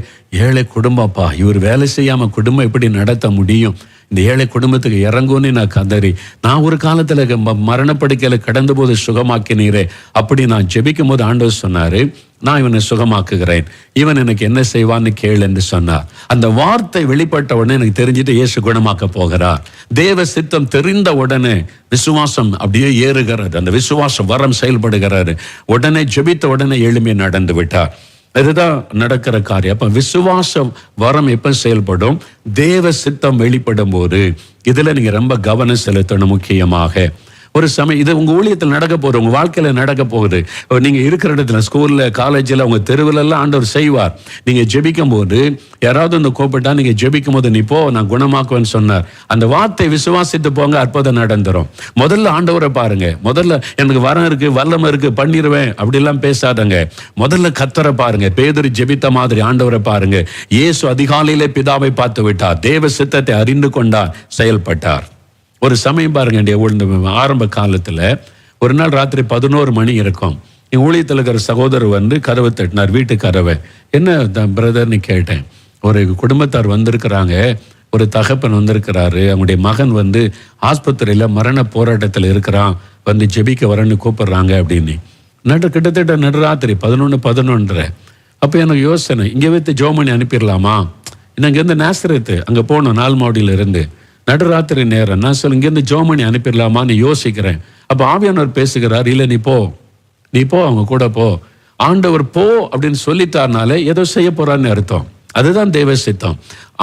ஏழை குடும்பப்பா, இவர் வேலை செய்யாம குடும்பம் எப்படி நடத்த முடியும்? இந்த ஏழை குடும்பத்துக்கு இறங்கும்னு நான் கதறி, நான் ஒரு காலத்துல மரணப்படுக்கையில கடந்த போது சுகமாக்கினீரே, அப்படி நான் ஜெபிக்கும் போது ஆண்டவர் சொன்னாரு, நான் இவனை சுகமாக்குகிறேன், இவன் எனக்கு என்ன செய்வான்னு கேளு என்று சொன்னார். அந்த வார்த்தை வெளிப்பட்ட உடனே எனக்கு தெரிஞ்சுட்டு இயேசு குணமாக்க போகிறார். தேவ சித்தம் தெரிந்த உடனே விசுவாசம் அப்படியே ஏறுகிறது. அந்த விசுவாசம் வரம் செயல்படுகிறாரு. உடனே ஜெபித்த உடனே எளிமையை நடந்து விட்டார். இதுதான் நடக்கிற காரியம். அப்ப விசுவாசம் வரம் எப்ப செயல்படும்? தேவ சித்தம் வெளிப்படும் போது. இதுல நீங்க ரொம்ப கவனம் செலுத்தணும். முக்கியமாக ஒரு சமயம் இது உங்க ஊழியத்தில் நடக்க போகுது, உங்க வாழ்க்கையில நடக்க போகுது. நீங்க இருக்கிற இடத்துல, ஸ்கூல்ல, காலேஜில், உங்க தெருவில் எல்லாம் ஆண்டவர் செய்வார். நீங்க ஜெபிக்கும் போது யாராவது கூப்பிட்டா நீங்க ஜெபிக்கும் போது, நீ போ நான் குணமாக்குவேன்னு சொன்னார். அந்த வார்த்தை விசுவாசித்து போங்க, அற்புதம் நடந்துரும். முதல்ல ஆண்டவரை பாருங்க. முதல்ல எனக்கு வரம் இருக்கு, வல்லமை இருக்கு, பண்ணிடுவேன் அப்படிலாம் பேசாதங்க. முதல்ல கர்த்தரை பாருங்க. பேதுரு ஜெபித்த மாதிரி ஆண்டவரை பாருங்க. இயேசு அதிகாலையிலே பிதாவை பார்த்து விட்டார், தேவ சித்தத்தை அறிந்து கொண்டார், செயல்பட்டார். ஒரு சமயம் பாருங்க, ஆரம்ப காலத்துல ஒரு நாள் ராத்திரி 11 மணி இருக்கும். என் ஊழியத்தில் இருக்கிற சகோதரர் கதவை தட்டினார், வீட்டு கதவை. என்ன பிரதர்னு கேட்டேன். ஒரு குடும்பத்தார் வந்திருக்கிறாங்க, ஒரு தகப்பன் வந்திருக்கிறாரு, அவங்களுடைய மகன் ஆஸ்பத்திரியில மரண போராட்டத்தில் இருக்கிறான், ஜெபிக்க வரன்னு கூப்பிடுறாங்க அப்படின்னு. கிட்டத்தட்ட நடுராத்திரி 11:11. அப்ப எனக்கு யோசனை, இங்க வைத்து ஜோமணி அனுப்பிடலாமா? இங்கிருந்து நாசரேத்து அங்க போனோம், 4 மாடியில இருந்து. நடுராத்திரி நேரம். நான் சொல்ல, இங்கேருந்து ஜோமணி அனுப்பிடலாமான்னு யோசிக்கிறேன். அப்போ ஆவியானவர் பேசுகிறார், இல்லை நீ போ அவங்க கூட போ. ஆண்டவர் போ அப்படின்னு சொல்லிட்டாருனால ஏதோ செய்ய போறான்னு அர்த்தம். அதுதான் தேவ சித்தம்.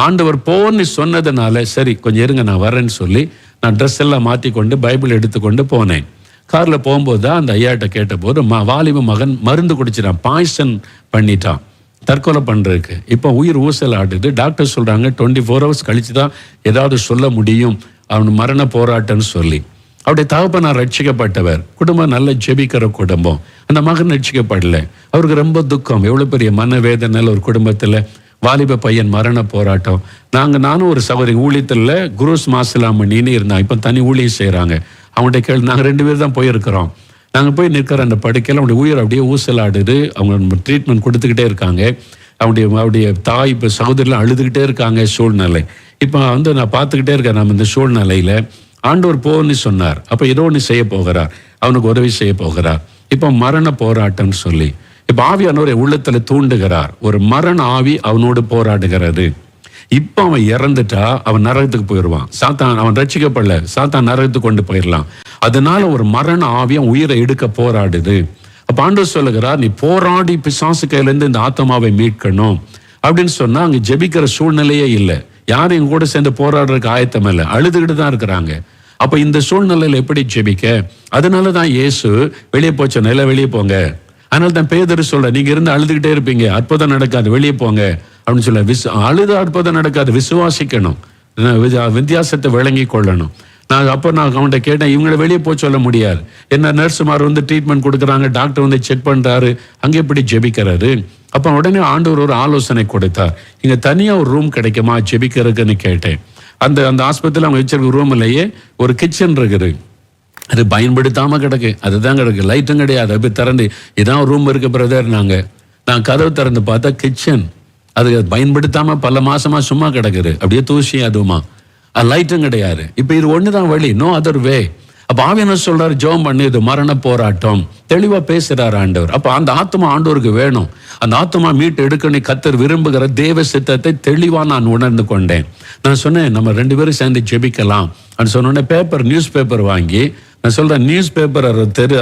ஆண்டவர் போன்னு சொன்னதுனால சரி கொஞ்சம் இருங்க நான் வரேன்னு சொல்லி நான் ட்ரெஸ் எல்லாம் மாற்றி கொண்டு பைபிள் எடுத்துக்கொண்டு போனேன். காரில் போகும்போது தான் அந்த ஐயாட்ட கேட்டபோது, வாலிப மகன் மருந்து குடிச்சிட்டான், பாய்சன் பண்ணிட்டான், தற்கொலை பண்ணுறதுக்கு. இப்போ உயிர் ஊசல் ஆடுது. டாக்டர் சொல்கிறாங்க 24 hours கழிச்சு தான் ஏதாவது சொல்ல முடியும், அவன் மரண போராட்டம்னு சொல்லி. அவருடைய தகப்பனார் ரட்சிக்கப்பட்டவர், குடும்பம் நல்ல ஜெபிக்கிற குடும்பம். அந்த மகன் ரட்சிக்கப்படலை. அவருக்கு ரொம்ப துக்கம், எவ்வளோ பெரிய மனவேதனையில் ஒரு குடும்பத்தில் வாலிப பையன் மரண போராட்டம். நானும் ஒரு சகோதரி ஊழியத்தில் குருஸ் மாசிலாமணின்னு இருந்தாங்க, இப்போ தனி ஊழியம் செய்கிறாங்க. அவங்கள்ட்ட கேள்வி, நாங்கள் 2 பேர் தான் போயிருக்கிறோம். நாங்கள் போய் நிற்கிற அந்த படுக்கையில் அவனுடைய உயிர் அப்படியே ஊசலாடுது. அவங்க ட்ரீட்மெண்ட் கொடுத்துக்கிட்டே இருக்காங்க. அவருடைய தாய் இப்போ சகோதரிலாம் அழுதுகிட்டே இருக்காங்க. சூழ்நிலை இப்போ நான் பார்த்துக்கிட்டே இருக்கேன். நம்ம இந்த சூழ்நிலையில் ஆண்டவர் போன்னு சொன்னார். அப்போ ஏதோ ஒன்று செய்ய போகிறார், அவனுக்கு உதவி செய்ய போகிறார். இப்போ மரண போராட்டம்னு சொல்லி இப்போ ஆவியானவரை உள்ளத்தில் தூண்டுகிறார். ஒரு மரண ஆவி அவனோடு போராடுகிறது. இப்போ அவன் இறந்துட்டா அவன் நரகத்துக்கு போயிடுவான். சாத்தான், அவன் ரட்சிக்கப்படல, சாத்தான் நரகத்துக்கு கொண்டு போயிடலாம். அதனால ஒரு மரண ஆவியம் உயிரை எடுக்க போராடுது. அப்ப ஆண்டவர் சொல்லுகிறார், நீ போராடி பிசாசு கையிலேருந்து இந்த ஆத்மாவை மீட்கணும் அப்படின்னு சொன்னா அங்க ஜெபிக்கிற சூழ்நிலையே இல்லை. யாரும் எங்க கூட சேர்ந்து போராடுறதுக்கு ஆயத்தம் இல்லை, அழுதுகிட்டு தான் இருக்கிறாங்க. அப்ப இந்த சூழ்நிலையில எப்படி ஜெபிக்க? அதனாலதான் இயேசு வெளியே போச்ச நிலை வெளியே போங்க. அதனால தான் பேதுரு சொல்ல, நீங்க இருந்து அழுதுகிட்டே இருப்பீங்க, அற்புதம் நடக்காது, வெளியே போங்க அப்படின்னு சொல்ல. அழுத அற்புதம் நடக்காது, விசுவாசிக்கணும், வித்தியாசத்தை விளங்கி கொள்ளணும். நான் அவன்கிட்ட கேட்டேன், இவங்களை வெளியே போய் சொல்ல முடியாது. என்ன நர்ஸுமார் ட்ரீட்மெண்ட் கொடுக்குறாங்க, டாக்டர் செக் பண்றாரு, அங்கே எப்படி ஜெபிக்கிறாரு? அப்ப உடனே ஆண்டவர் ஒரு ஆலோசனை கொடுத்தார். இங்க தனியா ஒரு ரூம் கிடைக்குமா ஜெபிக்கிறதுக்குன்னு கேட்டேன். அந்த ஆஸ்பத்திரியில் அவங்க வச்சிருக்க ரூம்லயே ஒரு கிச்சன் இருக்குது. அது பயன்படுத்தாம கிடக்கு, அதுதான் கிடக்கு. லைட்டும் கிடையாது. அப்படி திறந்து இதான் ரூம் இருக்கு பிரதர், நான் கதவு திறந்து பார்த்தா கிச்சன், அது பயன்படுத்தாம பல மாசமா சும்மா கிடக்குது, அப்படியே தூசி அதுவுமா, லைட்டும் கிடையாது. இப்ப இது ஒண்ணுதான் வழி, நோ அதர் வே. அப்ப ஆவியானவர் சொல்றாரு, ஜெபம் பண்ணி, இது மரண போராட்டம், தெளிவா பேசுறாரு ஆண்டவர். அப்ப அந்த ஆத்மா ஆண்டவருக்கு வேணும். அந்த ஆத்மா மீட்டு எடுக்கணும். கர்த்தர் விரும்புகிற தேவ சித்தத்தை தெளிவா நான் உணர்ந்து கொண்டேன். நான் சொன்னேன், நம்ம 2 பேரும் சேர்ந்து ஜெபிக்கலாம் அப்படின்னு சொன்னோடனே நியூஸ் பேப்பர் வாங்கி, நான் சொல்றேன், நியூஸ் பேப்பர்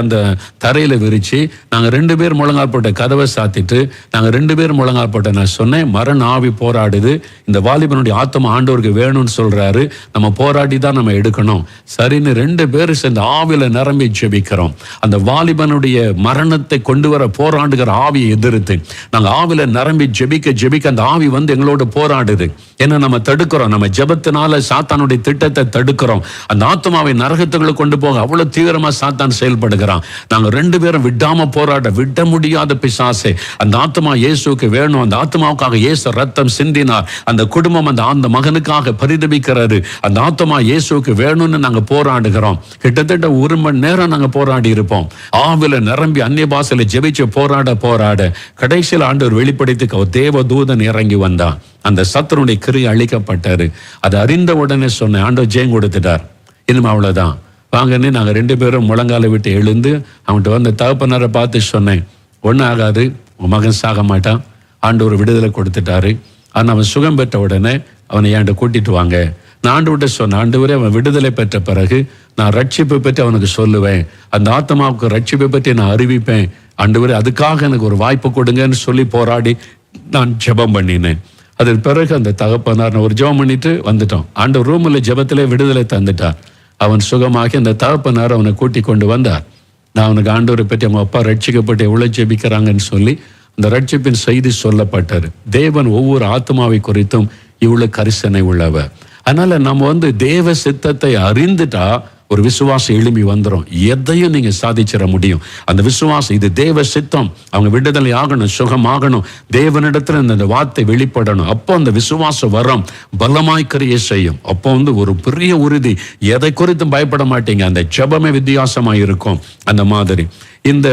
அந்த தரையில விரிச்சு, நாங்க 2 பேர் முழங்கால் போட்ட கதவை சாத்திட்டு, நாங்க 2 பேர் முழங்கால் போட்ட, நான் சொன்னேன், மரண ஆவி போராடுது, இந்த வாலிபனுடைய ஆத்மா ஆண்டவருக்கு வேணும்னு சொல்றாரு, நம்ம போராடி தான் நம்ம எடுக்கணும். சரின்னு 2 பேரும் சேர்ந்து ஆவியில நிரம்பி ஜெபிக்கிறோம். அந்த வாலிபனுடைய மரணத்தை கொண்டு வர போராடுகிற ஆவியை எதிர்த்து நாங்க ஆவியில நிரம்பி ஜெபிக்க அந்த ஆவி வந்து எங்களோட போராடுது. ஏன்னா நம்ம தடுக்கிறோம், நம்ம ஜெபத்தினால சாத்தானுடைய திட்டத்தை தடுக்கிறோம். அந்த ஆத்மாவை நரகத்துக்குள்ள கொண்டு போக அவ்வளவு தீவிரமா சாத்தான் செயல்படுகிறான். நாங்க 2 பேரும் விடாம போராட, விட முடியாத பிசாசே, அந்த ஆத்மா இயேசுக்கு வேணும், அந்த ஆத்மாவுக்காக இயேசு ரத்தம் சிந்தினார், அந்த குடும்பம் அந்த மகனுக்காக பரிதபிக்கிறது, அந்த ஆத்மா இயேசுக்கு வேணும்னு நாங்க போராடுகிறோம். கிட்டத்தட்ட 1 மணி நேரம் நாங்க போராடி இருப்போம். ஆவில நிரம்பி அந்நிய பாஷையில ஜெபிச்சு போராட கடைசியில் ஆண்டவர் வெளிப்படுத்தி தேவ தூதன் இறங்கி வந்தான். அந்த சத்துருடைய கிரியை அழிக்கப்பட்டாரு. அதை அறிந்த உடனே சொன்னேன், ஆண்டவர் ஜெயம் கொடுத்துட்டார், இனிமே அவ்வளவுதான் வாங்கன்னு. நாங்கள் 2 பேரும் முழங்கால விட்டு எழுந்து அவன்கிட்ட வந்து தகப்பனாரை பார்த்து சொன்னேன், ஒன்றும் ஆகாது, உன் மகன் சாக மாட்டான், ஆண்டவர் விடுதலை கொடுத்துட்டாரு. ஆனால் அவன் சுகம் பெற்ற உடனே அவனை என்கிட்ட கூட்டிட்டு வாங்க. நான் ஆண்டவர்கிட்ட சொன்னேன், ஆண்டவரே, அவன் விடுதலை பெற்ற பிறகு நான் ரட்சிப்பை பற்றி அவனுக்கு சொல்லுவேன், அந்த ஆத்மாவுக்கு ரட்சிப்பை பற்றி நான் அறிவிப்பேன், ஆண்டவரே அதுக்காக எனக்கு ஒரு வாய்ப்பு கொடுங்கன்னு சொல்லி போராடி நான் ஜெபம் பண்ணினேன். அதன் பிறகு அந்த தகப்பனார் ஒரு ஜெபம் பண்ணிட்டு வந்துட்டோம். ஆண்டவர் ரூமில் ஜெபத்திலே விடுதலை தந்துட்டார். அவன் சுகமாகி அந்த தகப்பனார் அவனை கூட்டி கொண்டு வந்தார். நான் அவனுக்கு ஆண்டவரை பற்றி அவங்க அப்பா ரட்சிக்கப்பட்டு எவ்வளவு ஜெபிக்கிறாங்கன்னு சொல்லி அந்த ரட்சிப்பின் செய்தி சொல்லப்பட்டார். தேவன் ஒவ்வொரு ஆத்மாவை குறித்தும் இவ்வளவு கரிசனை உள்ளவர். அதனால நம்ம தேவ சித்தத்தை அறிந்துட்டா ஒரு விசுவாசம் எழும்பி வந்துடும். எதையும் நீங்க சாதிச்சிட முடியும். அந்த விசுவாசம், இது தேவ சித்தம், அவங்க விடுதலை ஆகணும், சுகமாகணும், தேவனிடத்துல அந்த வார்த்தை வெளிப்படணும். அப்போ அந்த விசுவாச வரம் பலமாய் கிரியை செய்யும். அப்போ ஒரு பெரிய உறுதி, எதை குறித்தும் பயப்பட மாட்டீங்க. அந்த ஜெபமே வித்தியாசமாய் இருக்கும். அந்த மாதிரி இந்த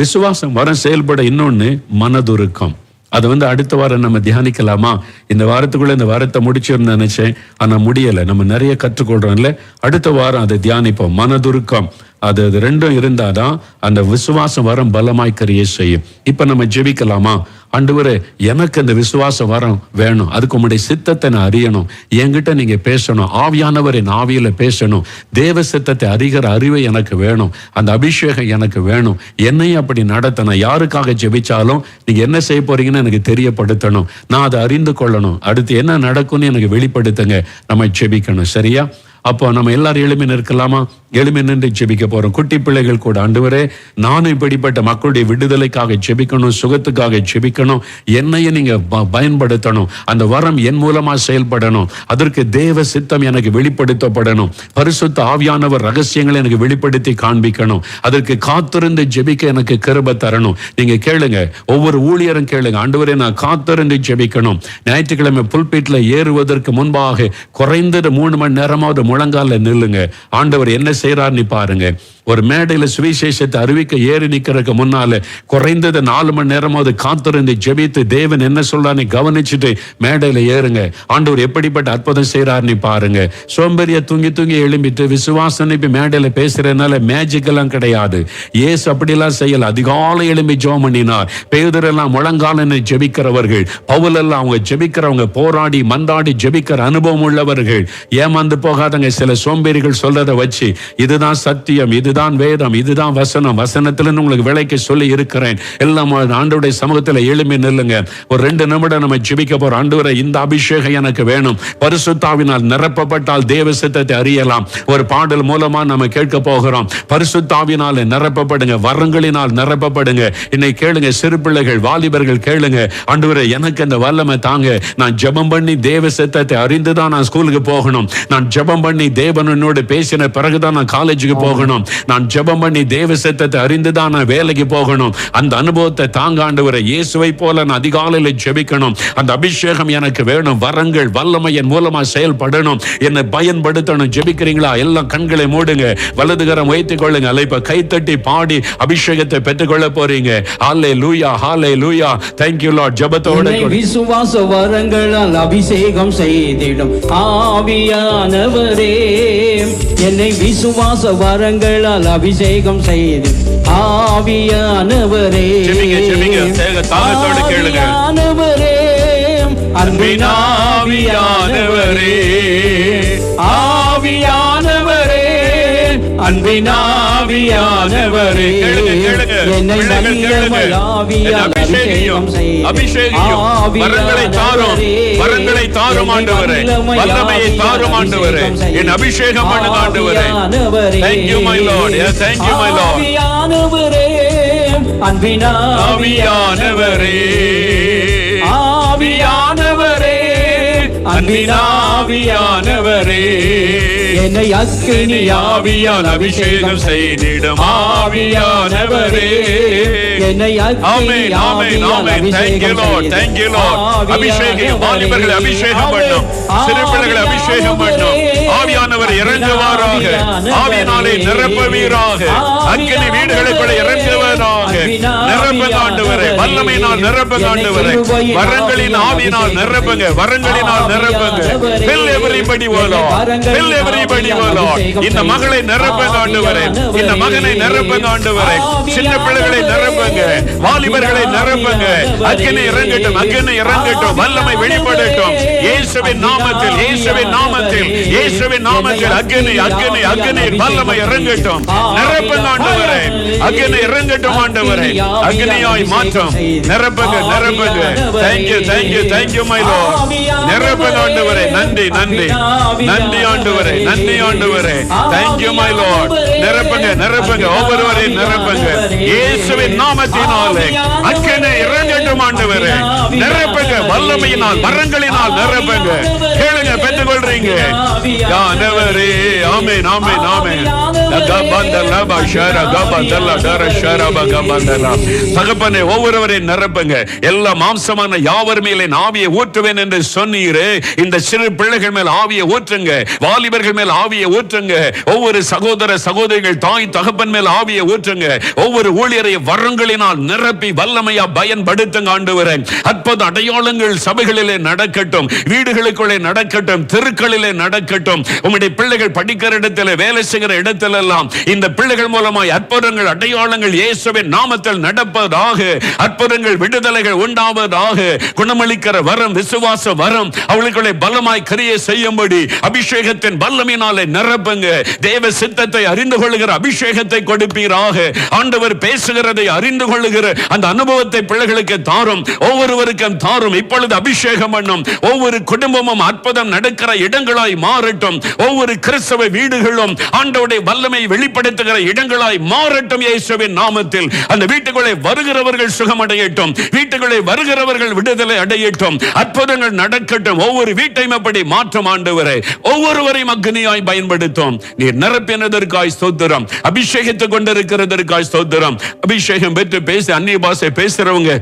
விசுவாசம் வரம் செயல்பட இன்னொன்னு மனதுருக்கம். அதை அடுத்த வாரம் நம்ம தியானிக்கலாமா? இந்த வாரத்துக்குள்ள இந்த வாரத்தை முடிச்சிருந்தேன் நினைச்சேன், ஆனா முடியலை. நம்ம நிறைய கற்றுக்கொள்றோம்ல, அடுத்த வாரம் அதை தியானிப்போம். மனதுருக்கம், அது 2 இருந்தாதான் அந்த விசுவாசம் வரம் பலமாய் கிரியை செய்யும். இப்ப நம்ம ஜெபிக்கலாமா? ஆண்டவரே, எனக்கு அந்த விசுவாச வரம் வேணும், அதுக்கு உம்முடைய சித்தத்தை நான் அறியணும், என்கிட்ட நீங்க பேசணும், ஆவியானவர் என் ஆவியில பேசணும், தேவ சித்தத்தை அறிகிற அறிவை எனக்கு வேணும், அந்த அபிஷேகம் எனக்கு வேணும், என்னையும் அப்படி நடத்தணும். யாருக்காக ஜெபிச்சாலும் நீங்க என்ன செய்ய போறீங்கன்னு எனக்கு தெரியப்படுத்தணும், நான் அதை அறிந்து கொள்ளணும், அடுத்து என்ன நடக்கும்னு எனக்கு வெளிப்படுத்துங்க. நம்ம ஜெபிக்கணும், சரியா? அப்போ நம்ம எல்லாரும் எளிமை நிற்கலாமா? எளிமை நின்று ஜெபிக்க போறோம். குட்டி பிள்ளைகள் கூட, ஆண்டவரே, நானும் இப்படிப்பட்ட மக்களுடைய விடுதலைக்காக ஜெபிக்கணும், சுகத்துக்காக ஜெபிக்கணும், என்னையும் நீங்க பயன்படுத்தணும், அந்த வரம் என் மூலமா செயல்படணும், அதற்கு தேவ சித்தம் எனக்கு வெளிப்படுத்தப்படணும், பரிசுத்த ஆவியானவர் ரகசியங்களை எனக்கு வெளிப்படுத்தி காண்பிக்கணும், அதற்கு காத்திருந்து ஜெபிக்க எனக்கு கிருபை தரணும். நீங்க கேளுங்க, ஒவ்வொரு ஊழியரும் கேளுங்க, ஆண்டவரே, நான் காத்திருந்து ஜெபிக்கணும். ஞாயிற்றுக்கிழமை புல்பீட்ல ஏறுவதற்கு முன்பாக குறைந்தது 3 மணி நேரமாவது முழங்கால நில்லுங்க. ஆண்டவர் என்ன செய்யறாருன்னு பாருங்க. ஒரு மேடையில சுவிசேஷத்தை அறிவிக்க ஏறி நிக்கிறதுக்கு முன்னால குறைந்தது 4 மணி நேரமாவது காத்திருந்து ஜெபித்து தேவன் என்ன சொல்றான்னு கவனிச்சுட்டு மேடையில ஏறுங்க. ஆண்டவர் எப்படிப்பட்ட அற்புதம் செய்யறாருன்னு பாருங்க. சோம்பேறிய தூங்கி எழும்பிட்டு விசுவாசம் இப்ப மேடையில பேசுறதுனால மேஜிக் எல்லாம் கிடையாது. ஏசு அப்படிலாம் செய்யல. அதிகாலை எழும்பி ஜெபம் பண்ணினார். பேதுரெல்லாம் முழங்கால ஜெபிக்கிறவர்கள், பவுல் எல்லாம் அவங்க ஜெபிக்கிறவங்க, போராடி மந்தாடி ஜெபிக்கிற அனுபவம் உள்ளவர்கள். ஏமாந்து போகாதங்க. சில சோம்பேறிகள் சொல்றதை வச்சு இதுதான் சத்தியம், இதுதான் வேதம், இதுதான் வசனம், வசனத்துல உங்களுக்கு விலைக்கு சொல்லி இருக்கிறேன், எல்லாம் ஆண்டவருடைய சமூகத்துல எழும்பி நில்லுங்க. ஒரு 2 நிமிடம் நம்ம ஜெபிக்க போறோம். ஆண்டவரே, இந்த அபிஷேகம் எனக்கு வேணும். பரிசுத்தாவினால் நிரப்பப்பட்டால் தேவ சித்தத்தை அறியலாம். ஒரு பாடல் மூலமா நம்ம கேட்க போகிறோம். பரிசுத்தாவினால் நிரப்பப்படுங்க, வரங்களினால் நிரப்பப்படுங்க. இன்னைக்கு கேளுங்க, சிறு பிள்ளைகள், வாலிபர்கள் கேளுங்க, ஆண்டவரே, எனக்கு அந்த வல்லமை தாங்க. நான் ஜெபம் பண்ணி தேவ சித்தத்தை அறிந்துதான் நான் ஸ்கூலுக்கு போகணும். நான் ஜெபம் பண்ணி தேவனோடு பேசின பிறகுதான் நான் காலேஜுக்கு போகணும். நான் ஜெபம் பண்ணி தேவ சித்தத்தை அறிந்துதான் நான் வேலைக்கு போகணும். அந்த அனுபவத்தை தாங்க ஆண்டவரே. இயேசுவை போல நான் அதிகாலையில் ஜெபிக்கணும். அந்த அபிஷேகம் எனக்கு வேணும். வரங்கள் வல்லமை என் மூலமா செயல்படணும். என்னை பயன்படுத்தணும். ஜெபிக்கிறீங்களா? எல்லாம் கண்களை மூடுங்க, வலதுகரம் வைத்துக் கொள்ளுங்க. அலைப்ப கைத்தட்டி பாடி அபிஷேகத்தை பெற்றுக்கொள்ள போறீங்க. ஹல்லேலூயா, ஹல்லேலூயா. Thank you Lord. ஜெபத்தோட விசுவாச வரங்களால் அபிஷேகம் செய்திடும் ஆவியானவரே, என்னை விசுவாச வரங்களால் அபிஷேகம் செய்து ஆவியானவரே, ஆவியானவரே, அன்பின் ஆவியானவரே, ஆவியானவரே, அன்பின் ஆவியானவரே, என்னை வல்லமை ஆவியால் அபிஷேகம் செய்து வரங்களை தாரும், வரங்களை தாரும் ஆண்டவரே. வல்லமையை தாரும் ஆண்டவரே. என் அபிஷேகம் பண்ணுங்க ஆண்டவரே. Thank you my Lord. Yes, thank you my Lord. ஆவியானவரே, அன்பின் ஆவியானவரே, ஆவியானவரே, அன்பின் ஆவியானவரே, என்னை அக்கினி ஆவியால் அபிஷேகம் செய்திடும் ஆவியானவரே, என்னை அக்கினி ஆவியால் அபிஷேகம் வாலிபர்களை அபிஷேகம் பண்ணும், சிறு பிள்ளைகளை அபிஷேகம் பண்ணும். ஆவியானவர் இறங்குவாராக, ஆவியினாலே நிரப்புவீராக, அக்கினி வீடுகளுக்குள்ள இறங்குவதாக. நிரப்புங்க ஆண்டவரே, வல்லமையினால் நிரப்புங்க ஆண்டவரே, வரங்களின் ஆவியினால் நிரப்புங்க, வரங்களினால் நிரப்புங்க. Fill everybody oh Lord, fill everybody oh Lord. இந்த மகளை நிரப்புங்க ஆண்டவரே, இந்த மகனை நிரப்புங்க ஆண்டவரே, சின்ன பிள்ளைகளை நிரப்புங்க, வாலிபர்களை நிரப்புங்க. அக்கினி இறங்கட்டும், அக்கினி இறங்கட்டும், வல்லமை வெளிப்படட்டும். இயேசுவின் நாமத்தில், இயேசுவின் நாமத்தில், இயேசுவின் நாமத்தில் அக்கினி, அக்கினி, அக்கினி வல்லமை இறங்கட்டும். நிரப்புங்க ஆண்டவரே, அக்கினி இறங்கட்டும் ஆண்டவரே, அக்கினியாய் மாற்றம். நிரப்புங்க, நிரப்புங்க. Thank you, thank you, thank you my Lord. நிரப்புங்க ஆண்டவரே. நன்றி, நன்றி, நன்றி ஆண்டவரே, நன்றி ஆண்டவரே. Thank you my Lord. நிரப்புங்க, நிரப்புங்க, ஒவ்வொருவரையும் நிரப்புங்க. இயேசுவின் நாமத்தினாலே அக்கினி இறங்கட்டும் ஆண்டவரே. நிரப்புங்க, வல்லமையினால், வரங்களினால் நிரப்புங்க. கேளுங்க, பெற்றுக்கொள்றீங்க ஆண்டவரே. ஆமென், ஆமென், ஆமென். தகப்பனே, ஒவ்வொருவரையும் நிரப்புங்க. எல்லா மாம்சமான யாவர் மேலே ஆவியை ஊற்றுவேன் என்று சொன்னீரே, இந்த சிறு பிள்ளைகள் மேல் ஆவியை ஊற்றுங்க, வாலிபர்கள் மேல் ஆவியை ஊற்றுங்க, ஒவ்வொரு சகோதர சகோதரிகள் தாய் தகப்பன் மேல் ஆவியை ஊற்றுங்க, ஒவ்வொரு ஊழியரை வரங்களினால் நிரப்பி வல்லமையா பயன்படுத்துங்க ஆண்டவரே. அற்புத அடையாளங்கள் சபைகளிலே நடக்கட்டும், வீடுகளுக்குள்ளே நடக்கட்டும், தெருக்களிலே நடக்கட்டும். உம்முடைய பிள்ளைகள் படிக்கிற இடத்துல, வேலை செய்கிற இடத்துல எல்லாம் இந்த பிள்ளைகள் மூலமாய் அற்புதங்கள் அடையாளங்கள் இயேசுவின் நாமத்தில் நடப்பதாக. அற்புதங்கள் விடுதலைகள் உண்டாவதாக. குணமளிக்கிற வரம், விசுவாச வரம் அவளுக்குள்ளே பலமாய் கிரியை செய்யும்படி அபிஷேகத்தின் வல்லமையினாலே நிரப்புங்க. தேவ சித்தத்தை அறிந்து கொள்ளுகிற அபிஷேகத்தை கொடுப்பீராக. ஆண்டவர் பேசுகிறதை அறிந்து கொள்ளுகிற அந்த அனுபவத்தை பிள்ளைகளுக்கு தாரும், ஒவ்வொருவருக்கும் தாரும். இப்பொழுது அபிஷேகம் பண்ணும். ஒவ்வொரு குடும்பமும் அற்புதம் நடக்கிற இடங்களாய் மாறட்டும். ஒவ்வொரு கிறிஸ்தவ வீடுகளும் ஆண்டவருடைய வல்லமை வெளிப்படுத்துகிற இடங்களாய் மாறட்டும் இயேசுவின் நாமத்தில். அந்த வீட்டுக்குள்ளே வருகிறவர்கள் சுகமடையட்டும், வீட்டுக்குள்ளே வருகிறவர்கள் விடுதலை அடையட்டும், அற்புதங்கள் நடக்கட்டும். ஒவ்வொரு வீட்டையும் அப்படி மாற்றம் ஆண்டவரே. ஒவ்வொருவரையும் அக்னியாய் பயன்படுத்தும். நீர் நிரப்பினதற்காய் ஸ்தோத்திரம், அபிஷேகத்தை கொண்டிருக்கிறதற்காய் ஸ்தோத்திரம். அபிஷேகம் பெற்று பேசி அந்நிய பாஷை பேசுறவங்க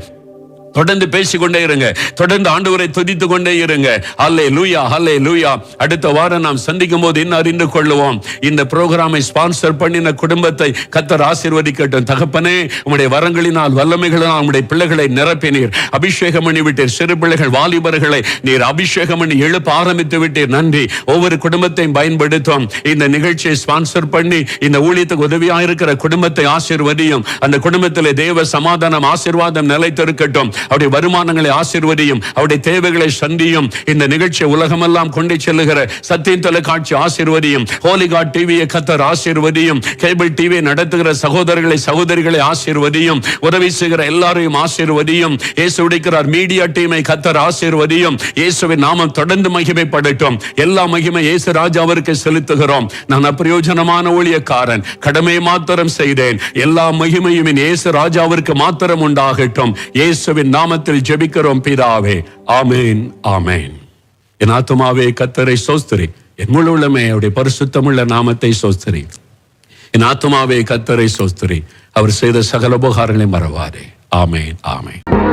தொடர்ந்து பேசிக்கொண்டே இருங்க, தொடர்ந்து ஆண்டவரை துதித்துக் கொண்டே இருங்க. ஹல்லேலூயா, ஹல்லேலூயா. அடுத்த வாரம் நாம் சந்திக்கும் போது இன்னும் அறிந்து கொள்ளுவோம். இந்த புரோகிராமை ஸ்பான்சர் பண்ணின குடும்பத்தை கர்த்தர் ஆசீர்வதிக்கட்டும். தகப்பனே, உம்முடைய வரங்களினால் வல்லமைகளினால் உம்முடைய பிள்ளைகளை நிரப்பினீர், அபிஷேகம் பண்ணி விட்டீர். சிறு பிள்ளைகள் வாலிபர்களை நீர் அபிஷேகம் பண்ணி எழுப்ப ஆரம்பித்து விட்டீர். நன்றி. ஒவ்வொரு குடும்பத்தையும் பயன்படுத்தும். இந்த நிகழ்ச்சியை ஸ்பான்சர் பண்ணி இந்த ஊழியத்துக்கு உதவியாக இருக்கிற குடும்பத்தை ஆசீர்வதியும். அந்த குடும்பத்திலே தேவ சமாதானம், ஆசீர்வாதம் நிலைத்திருக்கட்டும். அவருடைய வருமானங்களை ஆசீர்வதியும், அவருடைய தேவைகளை சந்தியும். இந்த நிகழ்ச்சியை உலகமெல்லாம் கொண்டு செல்லுகிற சத்தியம் தொலைக்காட்சி ஆசீர்வதியும். ஹோலி காட் டிவியை கர்த்தர் ஆசீர்வதியும். கேபிள் டிவி நடத்துகிற சகோதரர்களை சகோதரிகளை ஆசீர்வதியும். உதவி செய்கிற எல்லாரையும் ஆசீர்வதியும். இயேசு உடைக்கிறார் மீடியா டீமை கர்த்தர் ஆசீர்வதியும். இயேசுவின் நாமம் தொடர்ந்து மகிமைப்படட்டும். எல்லா மகிமை இயேசு ராஜாவிற்கு செலுத்துகிறோம். நான் அப்பிரயோஜனமான ஊழியக்காரன், கடமை மாத்திரம் செய்தேன். எல்லா மகிமையும் இயேசு ராஜாவிற்கு மாத்திரம் உண்டாகட்டும். இயேசுவின் நாமத்தில் ஜெபிக்கிறோம் பிதாவே. ஆமென், ஆமென். என் ஆத்துமாவே கர்த்தரை ஸ்தோத்திரி, என் முழு உள்ளமே அவருடைய பரிசுத்தமுள்ள நாமத்தை ஸ்தோத்திரி. என் ஆத்துமாவே கர்த்தரை ஸ்தோத்திரி, அவர் செய்த சகல உபகாரங்களை மறவாதே. ஆமென், ஆமென்.